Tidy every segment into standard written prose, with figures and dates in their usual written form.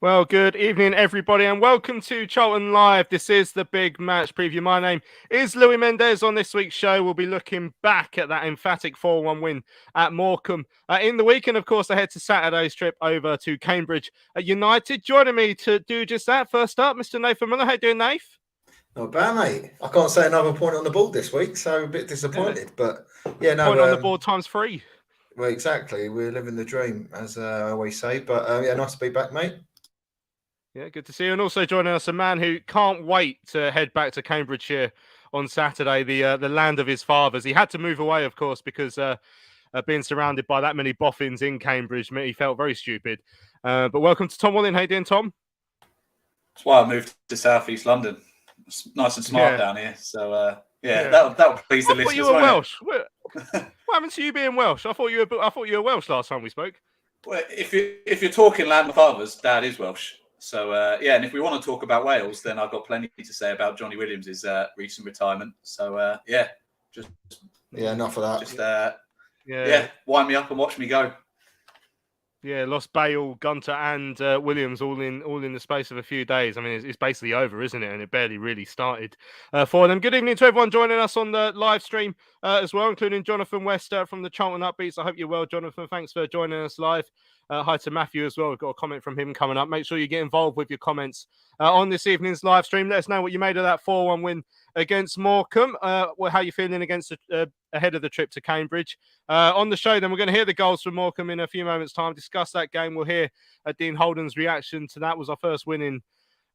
Well, good evening, everybody, and welcome to Charlton Live. This is the big match preview. My name is Louis Mendez. On this week's show, we'll be looking back at that emphatic 4-1 win at Morecambe in the week, and of course, ahead to Saturday's trip over to Cambridge United. Joining me to do just that, first up, Mr. Nathan Miller. How you doing, Nath? Not bad, mate. I can't say another point on the board this week, so a bit disappointed. But yeah, no. Point on the board times 3. Well, exactly. We're living the dream, as I always say. But yeah, nice to be back, mate. Yeah, good to see you. And also joining us, a man who can't wait to head back to Cambridgeshire on Saturday, the land of his fathers. He had to move away, of course, because being surrounded by that many boffins in Cambridge, he felt very stupid. But welcome to Tom Walling. How you doing, Tom? That's why I moved to South East London. It's nice and smart down here. So that'll please the listeners. I thought you were Welsh. What happened to you being Welsh? I thought you were Welsh last time we spoke. Well, if you're talking land of fathers, Dad is Welsh. So, and if we want to talk about Wales, then I've got plenty to say about Johnny Williams' recent retirement. So, enough of that. Just, wind me up and watch me go. Yeah, lost Bale, Gunter and Williams all in the space of a few days. I mean, it's basically over, isn't it? And it barely really started for them. Good evening to everyone joining us on the live stream as well, including Jonathan West from the Charlton Upbeats. I hope you're well, Jonathan. Thanks for joining us live. Hi to Matthew as well. We've got a comment from him coming up. Make sure you get involved with your comments on this evening's live stream. Let us know what you made of that 4-1 win against Morecambe. How you feeling ahead of the trip to Cambridge. On the show, then, we're going to hear the goals from Morecambe in a few moments' time. Discuss that game. We'll hear Dean Holden's reaction to that. Was our first win in,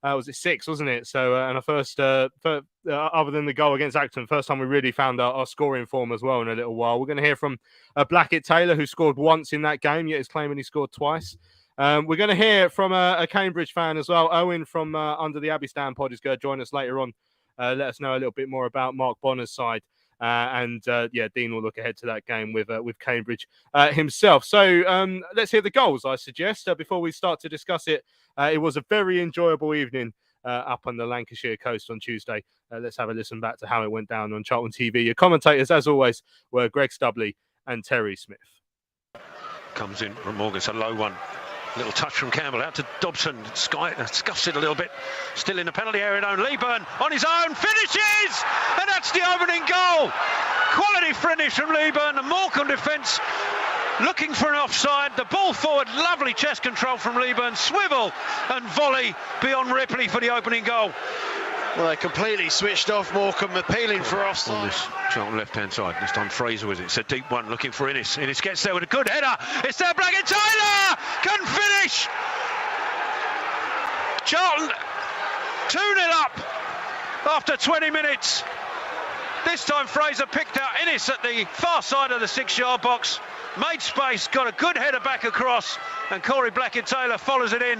was it 6, wasn't it? So, and our first, other than the goal against Acton, first time we really found our scoring form as well in a little while. We're going to hear from Blackett-Taylor, who scored once in that game, yet is claiming he scored twice. We're going to hear from a Cambridge fan as well. Owen from Under the Abbey Stand pod is going to join us later on. Let us know a little bit more about Mark Bonner's side. Dean will look ahead to that game with Cambridge himself. So let's hear the goals, I suggest, before we start to discuss it. It was a very enjoyable evening up on the Lancashire coast on Tuesday. Let's have a listen back to how it went down on Charlton TV. Your commentators, as always, were Greg Stubley and Terry Smith. Comes in from Morgan, it's a low one. Little touch from Campbell out to Dobson. Scuffs it a little bit. Still in the penalty area now. Leeburn on his own finishes, and that's the opening goal. Quality finish from Leeburn. The Morecambe defence looking for an offside. The ball forward, lovely chest control from Leeburn. Swivel and volley beyond Ripley for the opening goal. Well, they completely switched off Morecambe, appealing for offside. On this Charlton left-hand side. This time Fraser with it. It's a deep one, looking for Innes. Innes gets there with a good header. It's there, Blackett-Taylor! Can finish! Charlton 2-0 up after 20 minutes. This time Fraser picked out Innes at the far side of the 6-yard box. Made space, got a good header back across, and Corey Blackett-Taylor follows it in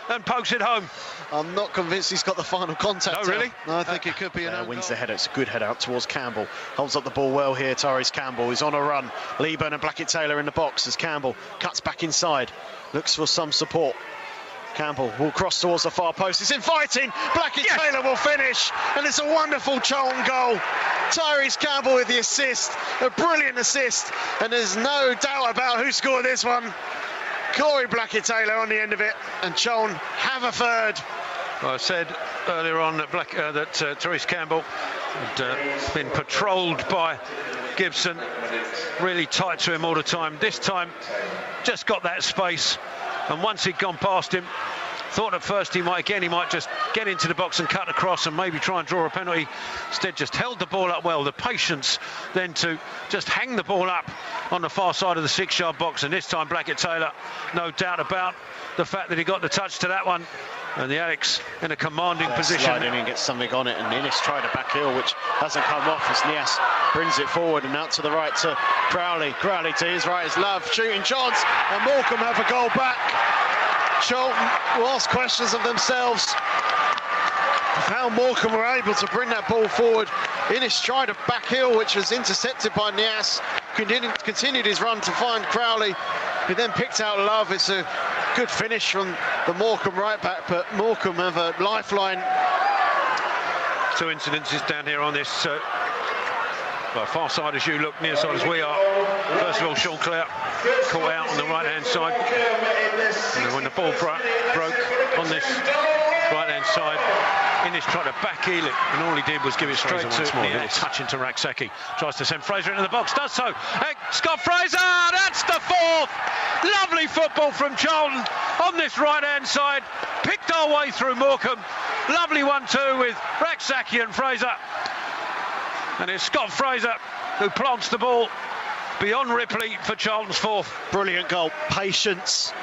and pokes it home. I'm not convinced he's got the final contact. No, really? No, I think it could be an wins the header. It's a good head out towards Campbell. Holds up the ball well here, Tyrese Campbell. He's on a run. Leeburn and Blackett-Taylor in the box as Campbell cuts back inside. Looks for some support. Campbell will cross towards the far post. It's inviting. Blackett-Taylor will finish. And it's a wonderful Charlton goal. Tyrese Campbell with the assist. A brilliant assist. And there's no doubt about who scored this one. Corey Blackett-Taylor on the end of it, and Charlton have a third. I said earlier on that Tyrese Campbell had been patrolled by Gibson, really tight to him all the time. This time, just got that space, and once he'd gone past him, thought at first he might just get into the box and cut across and maybe try and draw a penalty. Instead, just held the ball up well. The patience then to just hang the ball up on the far side of the 6-yard box. And this time, Blackett-Taylor, no doubt about the fact that he got the touch to that one. And the Alex in a commanding position. Slide in and get something on it. And Innes tried a back heel, which hasn't come off as Nias brings it forward and out to the right to Crowley. Crowley to his right is Love. Shooting chance. And Morecambe have a goal back. Charlton will ask questions of themselves of how Morecambe were able to bring that ball forward. Innes tried a back heel, which was intercepted by Nias. Continued his run to find Crowley, who then picked out Love. It's a good finish from the Morecambe right back, but Morecambe have a lifeline. 2 incidences down here on this far side as you look, near side as we are. First of all, Sean Clout caught out on the right-hand side. And when the ball broke on this right-hand side, Innes tried to back heel it, and all he did was give it straight to a little touch into Raksaki. Tries to send Fraser into the box, does so. Scott Fraser, that's the fourth! Lovely football from Charlton on this right-hand side. Picked our way through Morecambe. Lovely 1-2 with Raksaki and Fraser. And it's Scott Fraser who plants the ball beyond Ripley for Charlton's fourth. Brilliant goal, patience.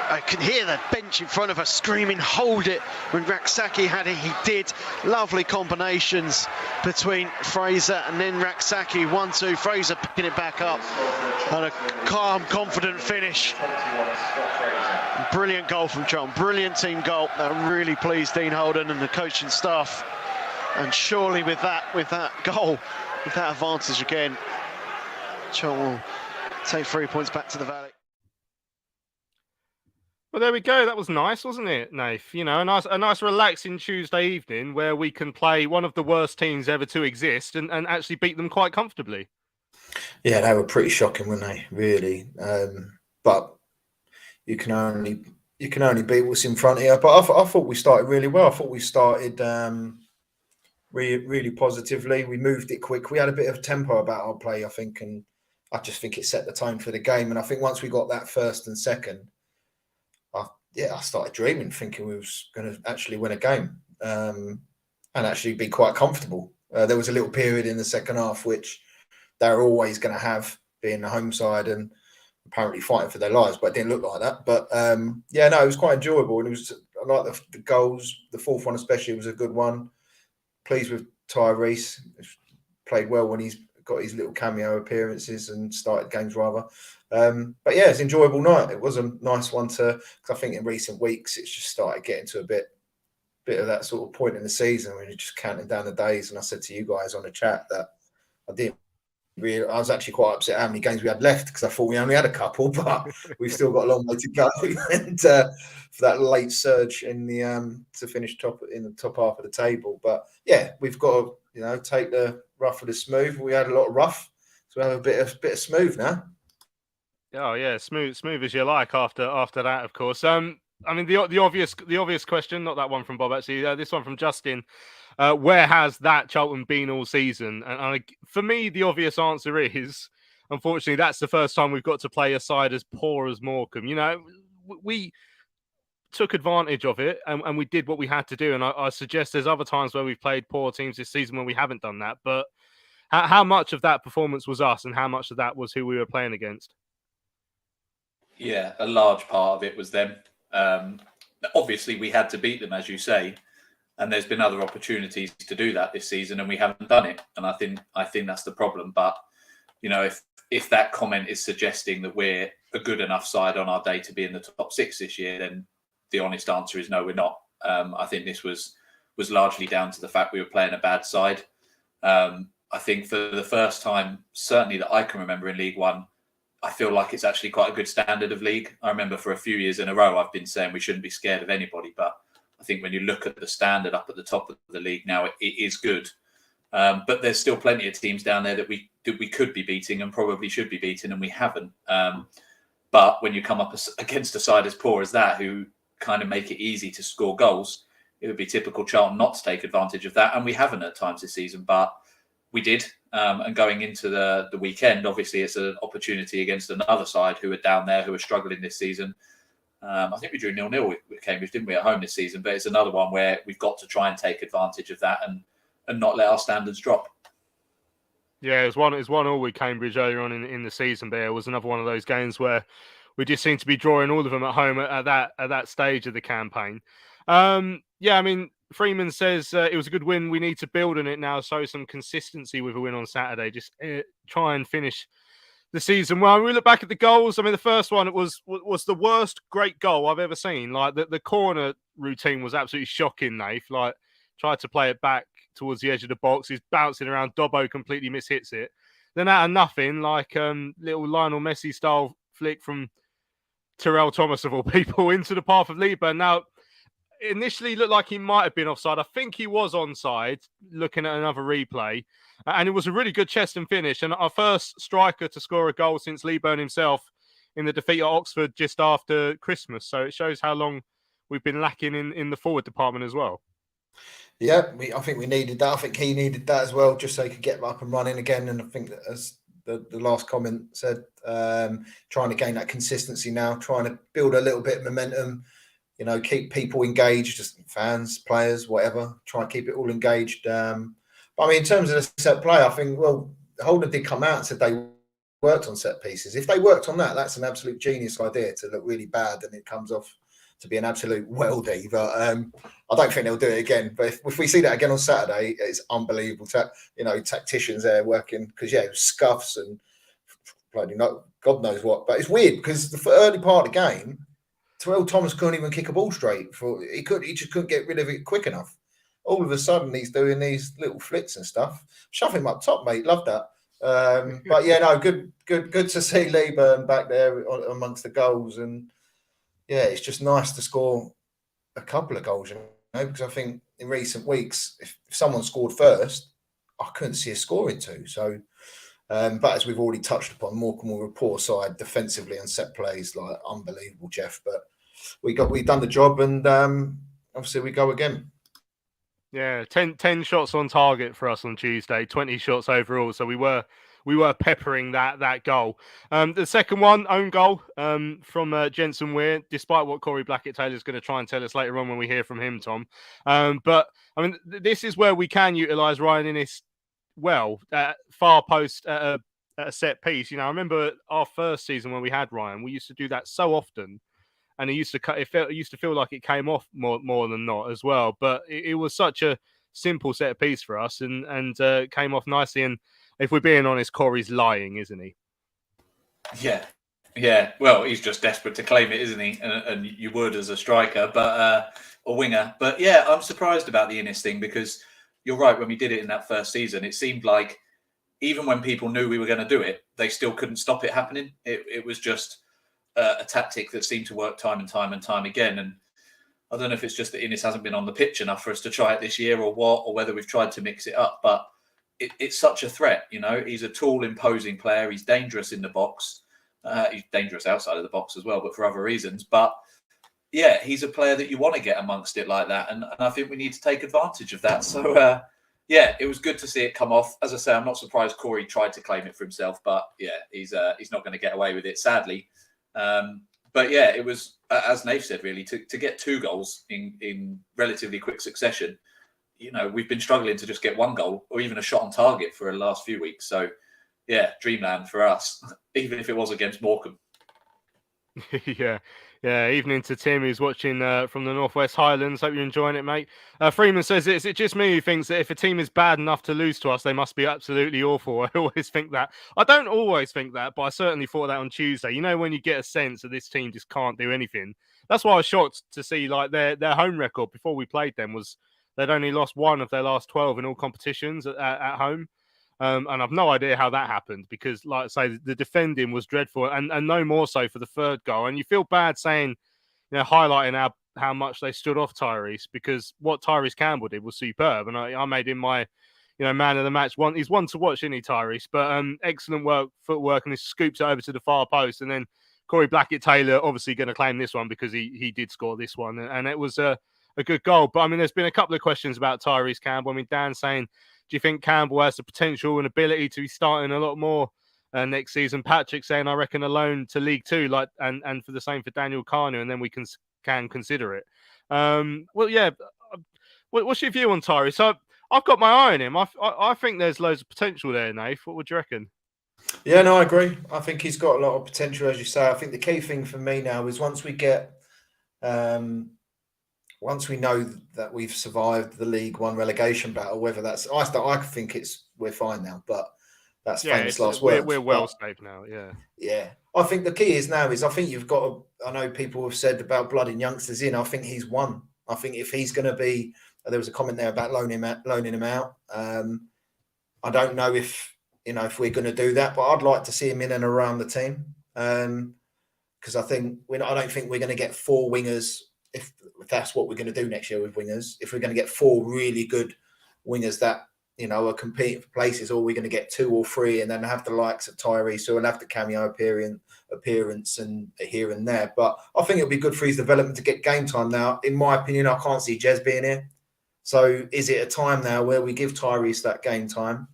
I can hear the bench in front of us screaming, hold it. When Raksaki had it, he did. Lovely combinations between Fraser and then Raksaki. 1-2, Fraser picking it back up. And a calm, confident finish. Brilliant goal from Charlton, brilliant team goal. I'm really pleased Dean Holden and the coaching staff. And surely with that goal, with that advantage again, Charlton will take 3 points back to the Valley. Well, there we go. That was nice, wasn't it, Nath? You know, a nice relaxing Tuesday evening where we can play one of the worst teams ever to exist and actually beat them quite comfortably. Yeah, they were pretty shocking, weren't they? Really. But you can only beat what's in front of you. But I thought we started really well. I thought we started really positively. We moved it quick. We had a bit of tempo about our play, I think, and I just think it set the tone for the game. And I think once we got that first and second, I started dreaming, thinking we was going to actually win a game and actually be quite comfortable. There was a little period in the second half which they're always going to have, being the home side and apparently fighting for their lives, but it didn't look like that. But it was quite enjoyable, and I like the goals. The fourth one especially was a good one. Pleased with Tyrese. Played well when he's got his little cameo appearances and started games rather. But yeah, it's an enjoyable night. It was a nice one because I think in recent weeks it's just started getting to a bit of that sort of point in the season when you're just counting down the days. And I said to you guys on the chat that I was actually quite upset how many games we had left because I thought we only had a couple, but we've still got a long way to go. And for that late surge in the to finish in the top half of the table. But yeah, we've got to take the rough with the smooth. We had a lot of rough, so we have a bit of smooth now. Oh yeah, smooth as you like after that, of course. I mean the obvious question, not that one from Bob actually, this one from Justin. Where has that Charlton been all season? And for me, the obvious answer is, unfortunately, that's the first time we've got to play a side as poor as Morecambe. You know, we took advantage of it and we did what we had to do. And I suggest there's other times where we've played poor teams this season when we haven't done that. But how much of that performance was us and how much of that was who we were playing against? Yeah, a large part of it was them. Obviously, we had to beat them, as you say, and there's been other opportunities to do that this season, and we haven't done it. And I think that's the problem. But if that comment is suggesting that we're a good enough side on our day to be in the top six this year, then the honest answer is no, we're not. I think this was largely down to the fact we were playing a bad side. I think for the first time, certainly that I can remember in League One, I feel like it's actually quite a good standard of league. I remember for a few years in a row, I've been saying we shouldn't be scared of anybody. But I think when you look at the standard up at the top of the league now, it is good. But there's still plenty of teams down there that we could be beating and probably should be beating, and we haven't. But when you come up against a side as poor as that, who kind of make it easy to score goals, it would be typical Charlton not to take advantage of that. And we haven't at times this season, but we did. And going into the weekend, obviously it's an opportunity against another side who are down there, who are struggling this season. I think we drew 0-0 with Cambridge, didn't we, at home this season? But it's another one where we've got to try and take advantage of that and not let our standards drop. Yeah, it was 1-1 with Cambridge earlier on in the season, but it was another one of those games where we just seem to be drawing all of them at home at that stage of the campaign. Yeah, I mean, Freeman says it was a good win. We need to build on it now, show some consistency with a win on Saturday. Just try and finish the season well. When we look back at the goals, I mean, the first one was the worst great goal I've ever seen. Like the corner routine was absolutely shocking, Nath. Like tried to play it back towards the edge of the box. He's bouncing around. Dobbo completely mishits it. Then out of nothing, like little Lionel Messi style flick from Terrell Thomas of all people into the path of Lieber. Now, initially looked like he might have been offside. I think he was onside, looking at another replay. And it was a really good chest and finish. And our first striker to score a goal since Lieber himself in the defeat at Oxford just after Christmas. So it shows how long we've been lacking in the forward department as well. Yeah, I think we needed that. I think he needed that as well, just so he could get up and running again. And I think that, as the last comment said, trying to gain that consistency now, trying to build a little bit of momentum, keep people engaged, just fans, players, whatever, try and keep it all engaged. But I mean, in terms of the set play, I think, Holden did come out and said they worked on set pieces. If they worked on that, that's an absolute genius idea to look really bad and it comes off to be an absolute weldy. But I don't think they'll do it again. But if we see that again on Saturday, it's unbelievable. Tacticians there working, because it was scuffs and bloody God knows what. But it's weird because the early part of the game, Terrell Thomas couldn't even kick a ball straight. He just couldn't get rid of it quick enough. All of a sudden, he's doing these little flicks and stuff. Shove him up top, mate. Love that. But yeah, no, good to see Leeburn back there amongst the goals. And yeah, it's just nice to score a couple of goals, because I think in recent weeks, if someone scored first, I couldn't see a scoring two. So, but as we've already touched upon, Morecambe were a poor side defensively and set plays, like unbelievable, Jeff. But we've done the job, and obviously we go again. Yeah, 10 shots on target for us on Tuesday, 20 shots overall. So we were peppering that goal. The second one, own goal from Jensen Weir, despite what Corey Blackett-Taylor is going to try and tell us later on when we hear from him, Tom. But I mean, this is where we can utilise Ryan Innes well, far post at a set piece. I remember our first season when we had Ryan, we used to do that so often. And it used to feel like it came off more than not as well. But it was such a simple set piece for us, and came off nicely. And if we're being honest, Corey's lying, isn't he? Yeah. Well, he's just desperate to claim it, isn't he? And you would as a striker, but a winger. But yeah, I'm surprised about the Innes thing, because you're right. When we did it in that first season, it seemed like even when people knew we were going to do it, they still couldn't stop it happening. It was just a tactic that seemed to work time and time again. And I don't know if it's just that Innes hasn't been on the pitch enough for us to try it this year or what, or whether we've tried to mix it up. But it's such a threat, He's a tall, imposing player. He's dangerous in the box. He's dangerous outside of the box as well, but for other reasons. But yeah, he's a player that you want to get amongst it like that. And I think we need to take advantage of that. So yeah, it was good to see it come off. As I say, I'm not surprised Corey tried to claim it for himself, but yeah, he's not going to get away with it, sadly. But yeah, it was, as Nath said, really, to get 2 goals in relatively quick succession. We've been struggling to just get 1 goal or even a shot on target for the last few weeks. So yeah, dreamland for us, even if it was against Morecambe. Yeah. Evening to Tim, who's watching from the Northwest Highlands. Hope you're enjoying it, mate. Freeman says, is it just me who thinks that if a team is bad enough to lose to us, they must be absolutely awful? I always think that. I don't always think that, but I certainly thought that on Tuesday. When you get a sense that this team just can't do anything. That's why I was shocked to see like their home record before we played them was they'd only lost 1 of their last 12 in all competitions at home. And I've no idea how that happened, because, like I say, the defending was dreadful, and no more so for the third goal. And you feel bad saying, highlighting how much they stood off Tyrese, because what Tyrese Campbell did was superb, and I made him my, man of the match. He's one to watch, isn't he, Tyrese? But excellent footwork, and he scoops it over to the far post, and then Corey Blackett-Taylor obviously going to claim this one because he did score this one, and it was a good goal. But I mean, there's been a couple of questions about Tyrese Campbell. I mean, Dan saying, do you think Campbell has the potential and ability to be starting a lot more next season? Patrick saying, I reckon a loan to League Two, and for the same for Daniel Kanu, and then we can consider it. Well, yeah. What's your view on Tyrese? So I've got my eye on him. I think there's loads of potential there, Nath. What would you reckon? Yeah, no, I agree. I think he's got a lot of potential, as you say. I think the key thing for me now is once we know that we've survived the League One relegation battle, whether that's I think we're fine now, but that's famous last words. We're well safe now, Yeah. I think the key is I think you've got to, I know people have said about blooding youngsters in. I think he's one. I think if he's going to be, there was a comment there about loaning him out. I don't know if we're going to do that, but I'd like to see him in and around the team, because I don't think we're going to get 4 wingers. If that's what we're going to do next year with wingers, if we're going to get 4 really good wingers that are competing for places, or we're going to get 2 or 3 and then have the likes of Tyrese, who will have the cameo appearance and here and there. But I think it'll be good for his development to get game time now. In my opinion, I can't see Jez being here. So is it a time now where we give Tyrese that game time?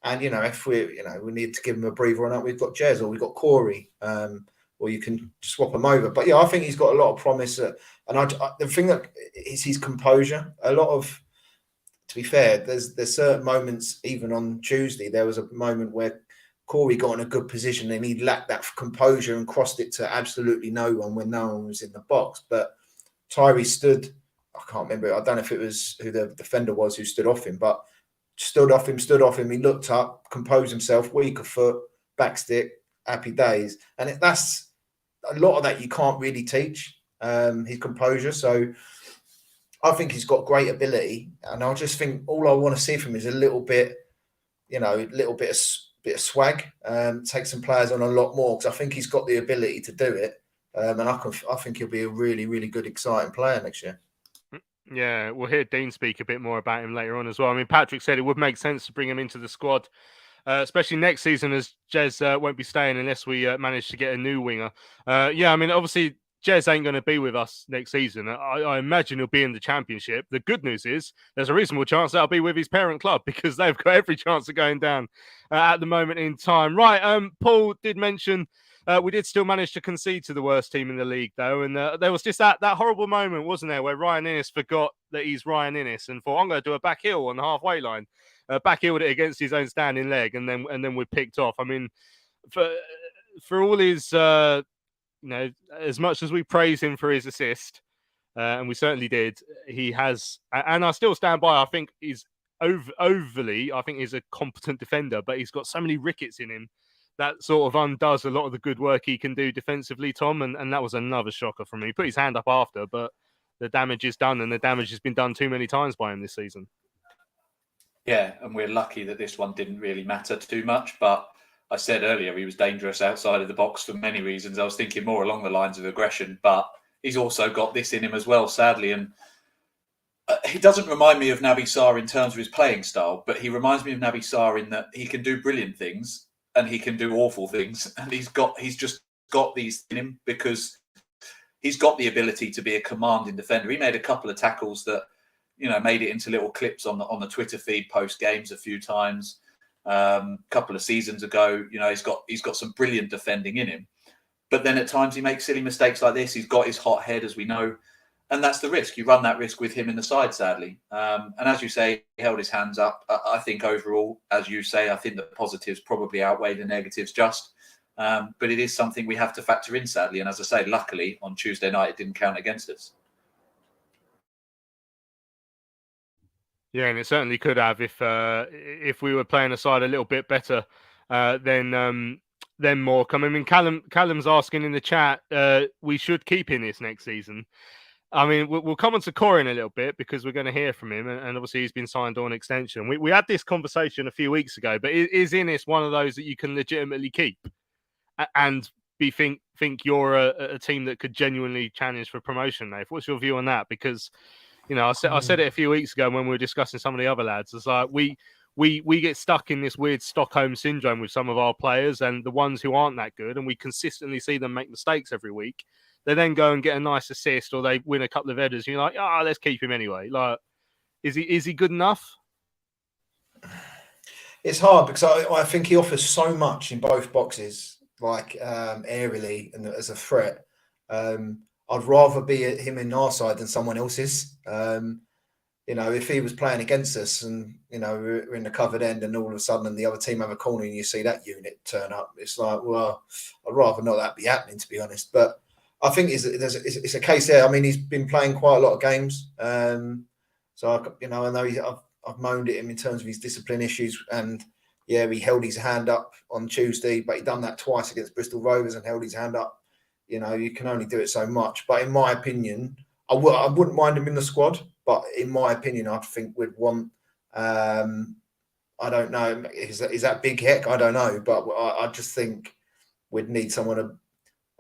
And, if we need to give him a breather or not, we've got Jez or we've got Corey, or you can swap him over. But, I think he's got a lot of promise. And the thing that is his composure. To be fair, there's certain moments, even on Tuesday, there was a moment where Corey got in a good position and he lacked that composure and crossed it to absolutely no one when no one was in the box. But Tyree stood, I can't remember, I don't know if it was who the defender was who stood off him, but stood off him. He looked up, composed himself, weak of foot, back stick, happy days. And that's a lot of that you can't really teach, his composure. So I think he's got great ability, and I just think all I want to see from him is a little bit of swag. Take some players on a lot more, because I think he's got the ability to do it, and I think he'll be a really, really good, exciting player next year. Yeah, we'll hear Dean speak a bit more about him later on as well. I mean, Patrick said it would make sense to bring him into the squad, especially next season, as Jez won't be staying unless we manage to get a new winger. I mean, obviously, Jez ain't going to be with us next season. I imagine he'll be in the Championship. The good news is there's a reasonable chance that I'll be with his parent club, because they've got every chance of going down at the moment in time. Right, Paul did mention we did still manage to concede to the worst team in the league, though. And there was just that horrible moment, wasn't there, where Ryan Innes forgot that he's Ryan Innes and thought, I'm going to do a back heel on the halfway line. Back-heeled it against his own standing leg, and then we're picked off. I mean, for all his... as much as we praise him for his assist, and we certainly did, he has, and I still stand by, I think he's overly, I think he's a competent defender, but he's got so many rickets in him that sort of undoes a lot of the good work he can do defensively, Tom, and that was another shocker from me. He put his hand up after, but the damage is done, and the damage has been done too many times by him this season. Yeah, and we're lucky that this one didn't really matter too much, but I said earlier he was dangerous outside of the box for many reasons. I was thinking more along the lines of aggression, but he's also got this in him as well, sadly. And he doesn't remind me of Naby Sarr in terms of his playing style, but he reminds me of Naby Sarr in that he can do brilliant things and he can do awful things. And he's just got these in him because he's got the ability to be a commanding defender. He made a couple of tackles that, made it into little clips on the Twitter feed post games a few times. Couple of seasons ago, he's got some brilliant defending in him, but then at times he makes silly mistakes like this. He's got his hot head, as we know, and that's the risk. You run that risk with him in the side, sadly. And as you say, he held his hands up. I think overall, as you say, I think the positives probably outweigh the negatives just. But it is something we have to factor in, sadly. And as I say, luckily on Tuesday night, it didn't count against us. Yeah, and it certainly could have if we were playing a side a little bit better than Morecambe. I mean, Callum's asking in the chat, we should keep Innes next season. I mean, we'll come on to Corey in a little bit because we're going to hear from him, and obviously he's been signed on extension. We had this conversation a few weeks ago, but is Innes one of those that you can legitimately keep and think you're a team that could genuinely challenge for promotion, Nate? What's your view on that? Because I said it a few weeks ago when we were discussing some of the other lads. It's like we get stuck in this weird Stockholm syndrome with some of our players, and the ones who aren't that good, and we consistently see them make mistakes every week. They then go and get a nice assist, or they win a couple of headers. And you're like, let's keep him anyway. Like, is he good enough? It's hard because I think he offers so much in both boxes, like aerially and as a threat. I'd rather be him in our side than someone else's. If he was playing against us and, we're in the covered end and all of a sudden the other team have a corner and you see that unit turn up, it's like, well, I'd rather not that be happening, to be honest. But I think it's a case there. I mean, he's been playing quite a lot of games. So, I know I've moaned at him in terms of his discipline issues. And, yeah, he held his hand up on Tuesday, but he done that twice against Bristol Rovers and held his hand up. You can only do it so much. But in my opinion, I wouldn't mind him in the squad. But in my opinion, I think we'd want, I don't know, is that big heck? I don't know. But I just think we'd need someone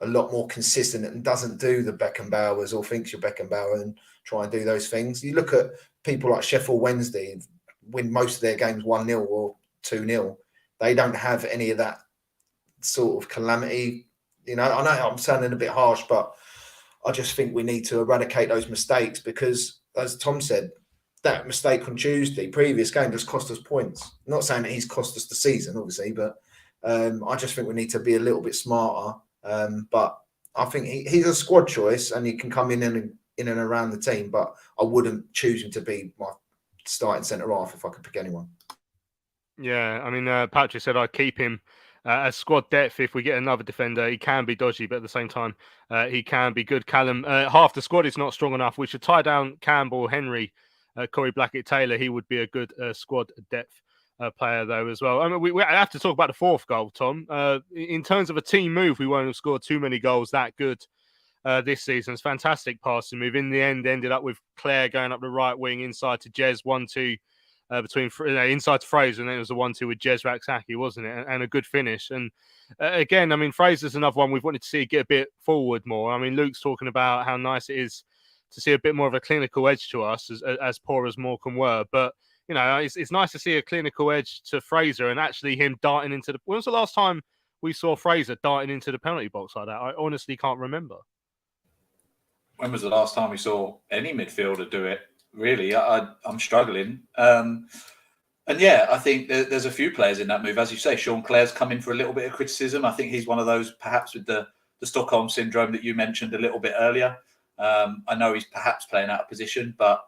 a lot more consistent and doesn't do the Beckenbauers or thinks you're Beckenbauer and try and do those things. You look at people like Sheffield Wednesday, win most of their games 1-0 or 2-0. They don't have any of that sort of calamity. I know I'm sounding a bit harsh, but I just think we need to eradicate those mistakes because, as Tom said, that mistake on Tuesday, previous game, just cost us points. I'm not saying that he's cost us the season, obviously, but I just think we need to be a little bit smarter. But I think he's a squad choice and he can come in and around the team, but I wouldn't choose him to be my starting centre-half if I could pick anyone. Yeah, I mean, Patrick said I'd keep him as squad depth if we get another defender. He can be dodgy, but at the same time, he can be good. Callum, half the squad is not strong enough. We should tie down Campbell, Henry, Corey Blackett-Taylor. He would be a good squad depth player, though, as well. I mean, we have to talk about the fourth goal, Tom. In terms of a team move, we won't have scored too many goals that good this season. It's fantastic passing move. In the end, ended up with Claire going up the right wing inside to Jez, 1-2 between inside to Fraser, and then it was a 1-2 with Jez Raksaki, wasn't it? And a good finish. And again, I mean, Fraser's another one we've wanted to see get a bit forward more. I mean, Luke's talking about how nice it is to see a bit more of a clinical edge to us, as poor as Morecambe were. But it's nice to see a clinical edge to Fraser and actually him darting into the. When was the last time we saw Fraser darting into the penalty box like that? I honestly can't remember. When was the last time we saw any midfielder do it? Really, I'm struggling. And yeah, I think there's a few players in that move. As you say, Sean Clare's come in for a little bit of criticism. I think he's one of those, perhaps with the Stockholm syndrome that you mentioned a little bit earlier. I know he's perhaps playing out of position, but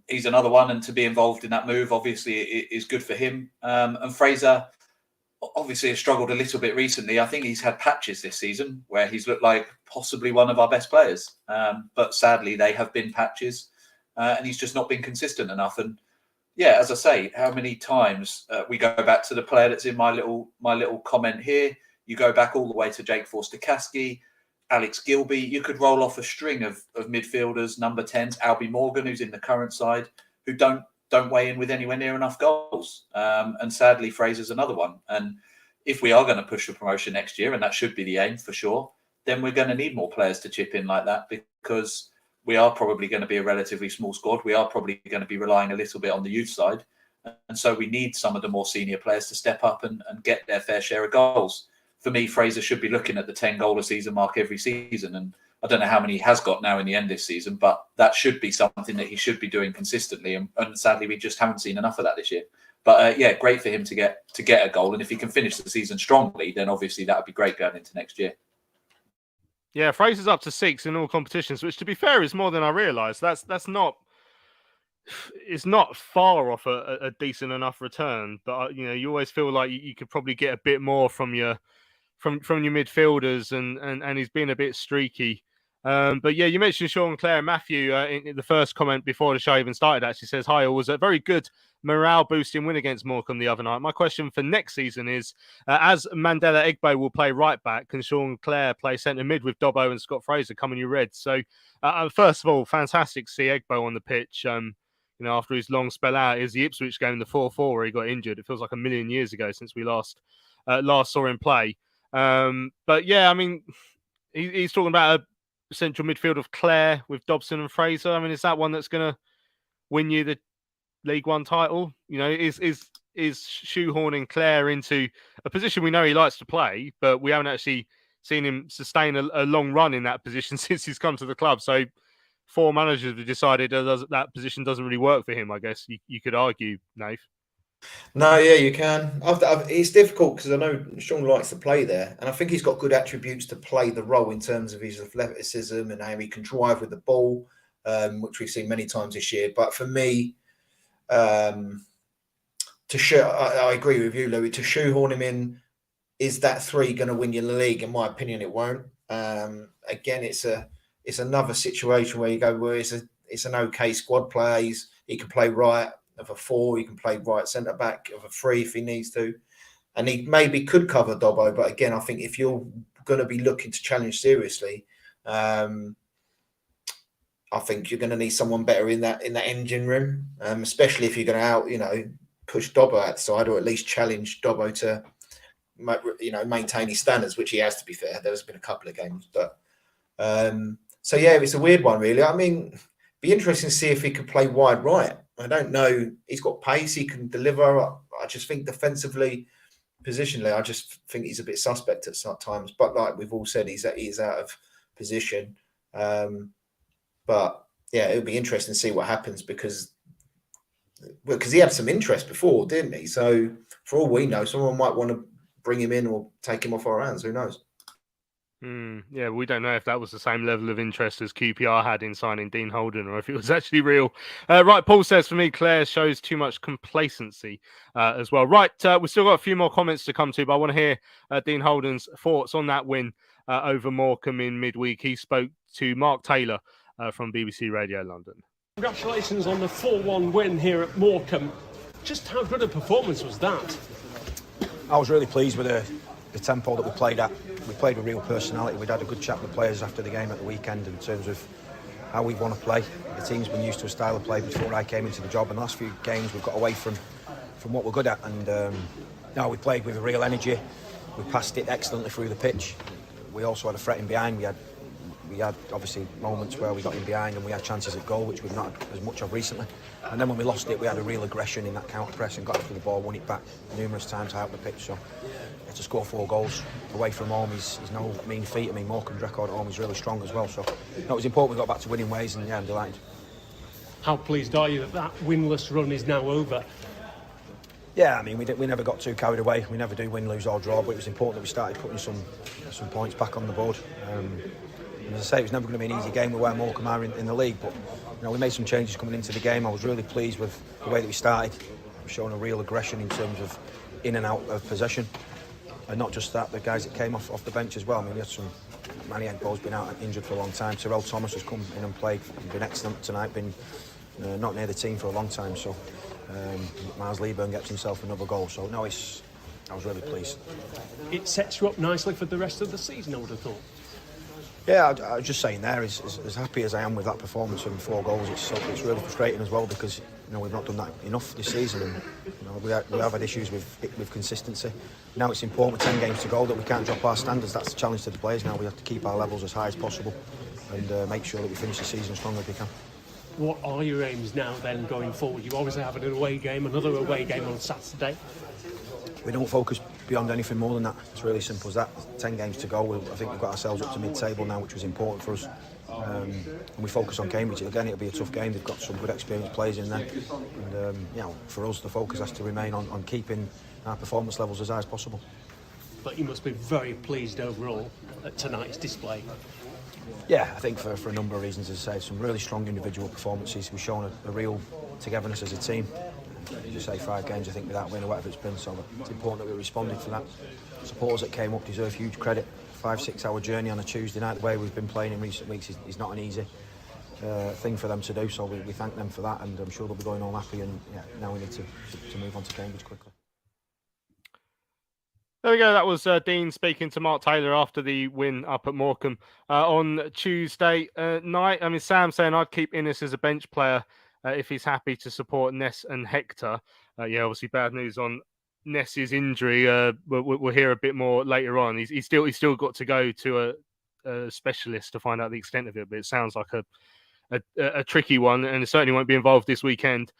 he's another one. And to be involved in that move, obviously, is good for him. And Fraser obviously has struggled a little bit recently. I think he's had patches this season where he's looked like possibly one of our best players. But sadly, they have been patches. And he's just not been consistent enough. And yeah, as I say, how many times we go back to the player that's in my little comment here. You go back all the way to Jake Forster-Caskey, Alex Gilby. You could roll off a string of midfielders, number 10s, Albie Morgan, who's in the current side, who don't weigh in with anywhere near enough goals. And sadly, Fraser's another one. And if we are going to push for promotion next year, and that should be the aim for sure, then we're going to need more players to chip in like that because we are probably going to be a relatively small squad. We are probably going to be relying a little bit on the youth side. And so we need some of the more senior players to step up and get their fair share of goals. For me, Fraser should be looking at the 10-goal a season mark every season. And I don't know how many he has got now in the end this season, but that should be something that he should be doing consistently. And sadly, we just haven't seen enough of that this year. But yeah, great for him to get a goal. And if he can finish the season strongly, then obviously that would be great going into next year. Yeah, Fraser's up to 6 in all competitions, which, to be fair, is more than I realised. That's not. It's not far off a decent enough return, but you always feel like you could probably get a bit more from your midfielders, and he's been a bit streaky. But yeah, you mentioned Sean Clare and Matthew in the first comment before the show even started. Actually says hi. It was a very good morale boosting win against Morecambe the other night. My question for next season is, as Mandela Egbo will play right back, can Sean Clare play centre mid with Dobbo and Scott Fraser coming you red? So first of all, fantastic to see Egbo on the pitch. After his long spell out, is the Ipswich game, the 4-4 where he got injured. It feels like a million years ago since we last saw him play. But yeah, I mean, he's talking about a central midfield of Clare with Dobson and Fraser. I mean, is that one that's going to win you the League One title? Is shoehorning Clare into a position we know he likes to play, but we haven't actually seen him sustain a long run in that position since he's come to the club. So 4 managers have decided that position doesn't really work for him, I guess you could argue, Nath. No, yeah, you can. It's difficult because I know Sean likes to play there, and I think he's got good attributes to play the role in terms of his athleticism and how he can drive with the ball, which we've seen many times this year. But for me, I agree with you, Louis. To shoehorn him in, is that 3 going to win you the league? In my opinion, it won't. Again, it's another situation where you go, well, it's an okay squad player. He can play right of a 4, he can play right centre back of a 3 if he needs to, and he maybe could cover Dobbo. But again, I think if you're going to be looking to challenge seriously, I think you're going to need someone better in that engine room, especially if you're going to push Dobbo outside, or at least challenge Dobbo to maintain his standards, which he has, to be fair. There's been a couple of games, but so yeah, it's a weird one really. I mean, be interesting to see if he could play wide right. I don't know. He's got pace. He can deliver. I just think defensively, positionally, I just think he's a bit suspect at some times. But like we've all said, he's out of position. But yeah, it'll be interesting to see what happens because he had some interest before, didn't he? So for all we know, someone might want to bring him in or take him off our hands. Who knows? Yeah, we don't know if that was the same level of interest as QPR had in signing Dean Holden or if it was actually real. Right, Paul says, for me, Claire shows too much complacency as well. Right, we've still got a few more comments to come to, but I want to hear Dean Holden's thoughts on that win over Morecambe in midweek. He spoke to Mark Taylor from BBC Radio London. Congratulations on the 4-1 win here at Morecambe. Just how good a performance was that? I was really pleased with the tempo that we played at. We played with real personality. We'd had a good chat with the players after the game at the weekend in terms of how we want to play. The team's been used to a style of play before I came into the job, and the last few games we've got away from what we're good at. And now we played with a real energy. We passed it excellently through the pitch. We also had a threat in behind. We had obviously moments where we got in behind and we had chances at goal, which we've not had as much of recently. And then when we lost it, we had a real aggression in that counter press and got after the ball, won it back numerous times out the pitch. So to score 4 goals away from home is no mean feat. I mean, Morecambe's record at home is really strong as well. So it was important we got back to winning ways, and yeah, I'm delighted. How pleased are you that winless run is now over? Yeah, I mean, we never got too carried away. We never do win, lose or draw, but it was important that we started putting some points back on the board. And as I say, it was never going to be an easy game with where Morecambe are in the league, but we made some changes coming into the game. I was really pleased with the way that we started. We've shown a real aggression in terms of in and out of possession, and not just that, the guys that came off the bench as well. I mean, we had some Manny Egbo's been out injured for a long time. Terrell Thomas has come in and played, been excellent tonight, been not near the team for a long time. So Miles Leeburn gets himself another goal. So no, I was really pleased. It sets you up nicely for the rest of the season, I would have thought. Yeah, I was just saying there, as happy as I am with that performance and 4 goals, it's really frustrating as well because we've not done that enough this season, and we have had issues with consistency. Now it's important with 10 games to go that we can't drop our standards. That's the challenge to the players now. We have to keep our levels as high as possible and make sure that we finish the season as strong as we can. What are your aims now then going forward? You obviously have an away game, another away game on Saturday. We don't focus beyond anything more than that. It's really simple as that. 10 games to go. I think we've got ourselves up to mid-table now, which was important for us. And we focus on Cambridge. Again, it'll be a tough game. They've got some good experienced players in there. And for us, the focus has to remain on keeping our performance levels as high as possible. But you must be very pleased overall at tonight's display. Yeah, I think for a number of reasons, as I say, some really strong individual performances. We've shown a real togetherness as a team. As you say, 5 games, I think, without winning or whatever it's been, so it's important that we responded to that. Supporters that came up deserve huge credit. 5-6 hour journey on a Tuesday night, the way we've been playing in recent weeks is not an easy thing for them to do, so we thank them for that, and I'm sure they'll be going home happy, and now we need to move on to Cambridge quickly. There we go. That was Dean speaking to Mark Taylor after the win up at Morecambe on Tuesday night. I mean, Sam saying I'd keep Innes as a bench player if he's happy to support Ness and Hector. Obviously bad news on Ness's injury. We'll hear a bit more later on. He's still got to go to a specialist to find out the extent of it, but it sounds like a tricky one, and it certainly won't be involved this weekend.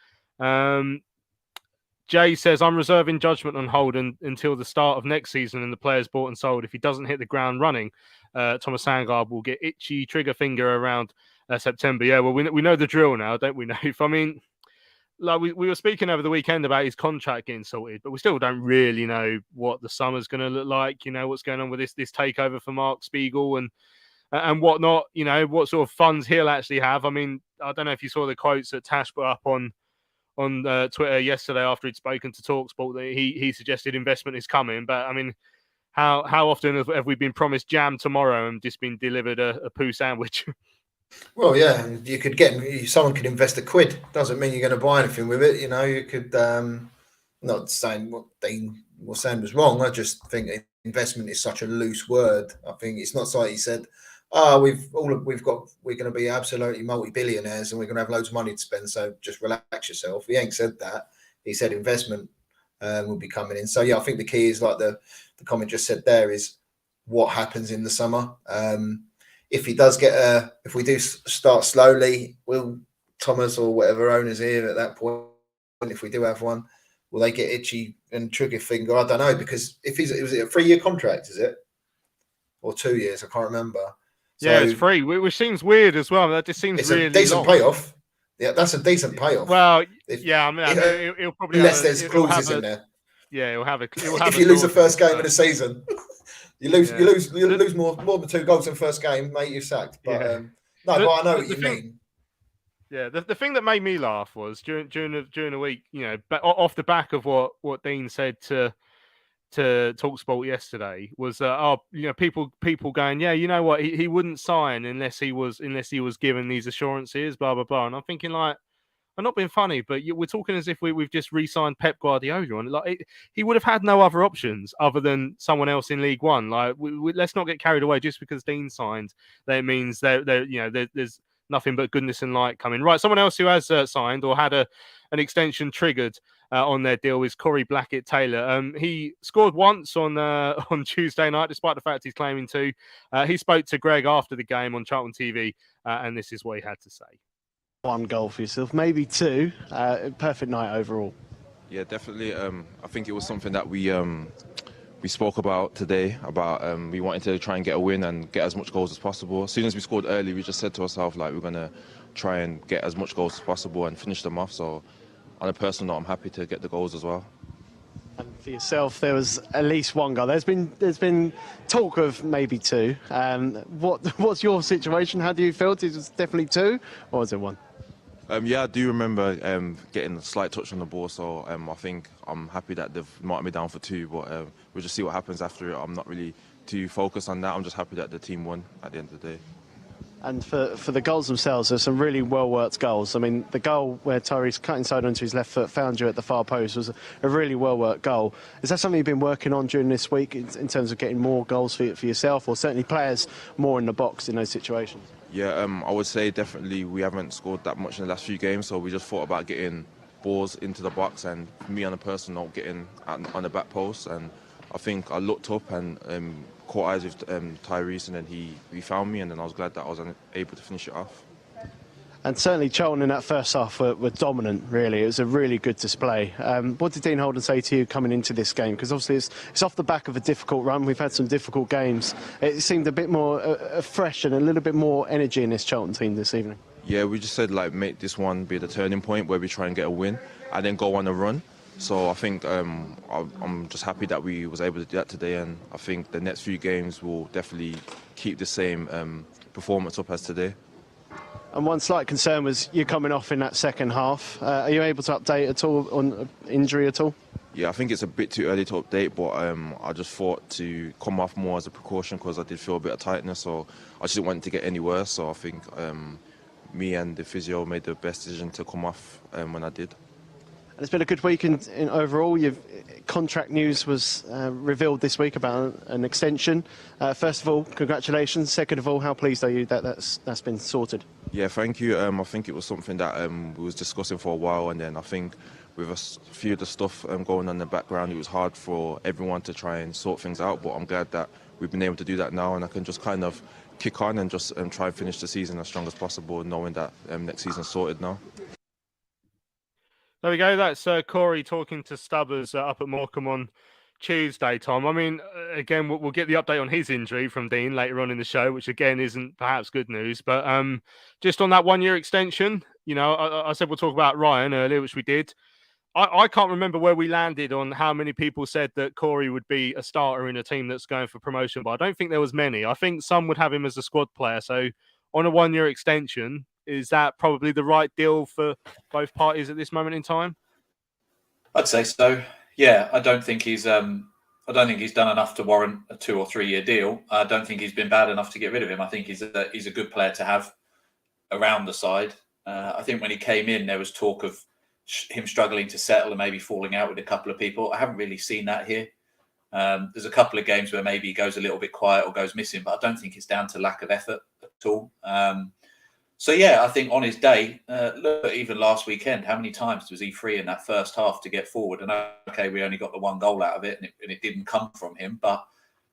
Jay says, I'm reserving judgment on Holden until the start of next season and the players bought and sold. If he doesn't hit the ground running, Thomas Sandgaard will get itchy trigger finger around September. Yeah, well, we know the drill now, don't we, Naif? I mean, like we were speaking over the weekend about his contract getting sorted, but we still don't really know what the summer's going to look like. What's going on with this takeover for Mark Spiegel and whatnot. What sort of funds he'll actually have. I mean, I don't know if you saw the quotes that Tash put up on Twitter yesterday after he'd spoken to TalkSport that he suggested investment is coming. But I mean, how often have we been promised jam tomorrow and just been delivered a poo sandwich? Well, yeah, you could someone could invest £1. Doesn't mean you're going to buy anything with it. You could. Not saying what Dean was saying was wrong. I just think investment is such a loose word. I think it's not like he said, we're going to be absolutely multi-billionaires and we're going to have loads of money to spend. So just relax yourself. He ain't said that. He said investment will be coming in. So yeah, I think the key is like the comment just said there is what happens in the summer. If he does if we do start slowly, we'll Thomas or whatever owners here at that point, if we do have one, will they get itchy and trigger finger? I don't know, because if was it a 3-year contract, is it? Or 2 years? I can't remember. So yeah, it's free, which seems weird as well. That just seems it's really a decent long. payoff. Yeah, that's a decent payoff. Well, yeah, I mean, it'll probably unless there's clauses in there. Yeah, it'll have if you lose the first game of the season, you lose more than 2 goals in the first game, mate, you're sacked. But but I know what you mean. Yeah, the thing that made me laugh was during the week, off the back of what Dean said to TalkSport yesterday was people going, yeah, you know what, he wouldn't sign unless he was given these assurances, blah blah blah. And I'm thinking, like, I'm not being funny, but we're talking as if we've just re-signed Pep Guardiola, and he would have had no other options other than someone else in League One. Like, let's not get carried away just because Dean signed. That means there's nothing but goodness and light coming. Right, someone else who has signed or had an extension triggered on their deal is Corey Blackett-Taylor. He scored once on Tuesday night, despite the fact he's claiming to. He spoke to Greg after the game on Charlton TV, and this is what he had to say. 1 goal for yourself, maybe 2. Perfect night overall. Yeah, definitely. I think it was something that we spoke about today, about we wanted to try and get a win and get as much goals as possible. As soon as we scored early, we just said to ourselves, like, we're going to try and get as much goals as possible and finish them off. So on a personal note, I'm happy to get the goals as well. And for yourself, there was at least 1 goal. There's been talk of maybe 2. What's your situation? How do you feel? It was definitely 2, or was it 1? Yeah, I do remember getting a slight touch on the ball, so I think I'm happy that they've marked me down for 2, but we'll just see what happens after it. I'm not really too focused on that. I'm just happy that the team won at the end of the day. And for the goals themselves, there's some really well-worked goals. I mean, the goal where Tyrese cut inside onto his left foot, found you at the far post, was a really well-worked goal. Is that something you've been working on during this week in terms of getting more goals for yourself, or certainly players more in the box in those situations? Yeah, I would say definitely we haven't scored that much in the last few games, so we just thought about getting balls into the box, and me on a personal note, getting on the back post. And I think I looked up and caught eyes with Tyrese, and then he found me, and then I was glad that I was able to finish it off. And certainly Charlton in that first half were dominant, really. It was a really good display. What did Dean Holden say to you coming into this game? Because obviously it's off the back of a difficult run. We've had some difficult games. It seemed a bit more fresh and a little bit more energy in this Charlton team this evening. Yeah, we just said, like, make this one be the turning point where we try and get a win and then go on a run. So I think I'm just happy that we was able to do that today, and I think the next few games will definitely keep the same performance up as today. And one slight concern was you coming off in that second half. Are you able to update at all on injury at all? Yeah, I think it's a bit too early to update, but I just thought to come off more as a precaution because I did feel a bit of tightness, so I just didn't want it to get any worse. So I think me and the physio made the best decision to come off when I did. And it's been a good week in overall. Contract news was revealed this week about an extension. First of all, congratulations. Second of all, how pleased are you that that's been sorted? Yeah, thank you. I think it was something that we was discussing for a while, and then I think with a few of the stuff going on in the background, it was hard for everyone to try and sort things out. But I'm glad that we've been able to do that now, and I can just kind of kick on and just try and finish the season as strong as possible, knowing that next season's sorted now. There we go. That's Corey talking to Stubbers up at Morecambe on Tuesday, Tom. I mean, again, we'll get the update on his injury from Dean later on in the show, which again isn't perhaps good news. But just on that 1-year extension, I said we'll talk about Ryan earlier, which we did. I can't remember where we landed on how many people said that Corey would be a starter in a team that's going for promotion, but I don't think there was many. I think some would have him as a squad player. So on a 1-year extension, is that probably the right deal for both parties at this moment in time? I'd say so. Yeah, I don't think he's done enough to warrant a 2 or 3 year deal. I don't think he's been bad enough to get rid of him. I think he's a good player to have around the side. I think when he came in, there was talk of him struggling to settle and maybe falling out with a couple of people. I haven't really seen that here. There's a couple of games where maybe he goes a little bit quiet or goes missing, but I don't think it's down to lack of effort at all. So, yeah, I think on his day, look, even last weekend, how many times was he free in that first half to get forward? And okay, we only got the 1 goal out of it, and it didn't come from him, but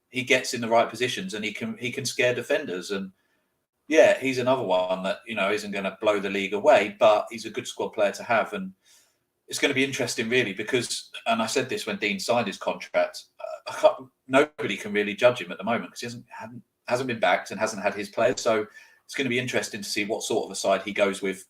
he gets in the right positions and he can scare defenders. And yeah, he's another one that, isn't going to blow the league away, but he's a good squad player to have. And it's going to be interesting, really, because, and I said this when Dean signed his contract, nobody can really judge him at the moment because he hasn't been backed and hasn't had his players. So it's going to be interesting to see what sort of a side he goes with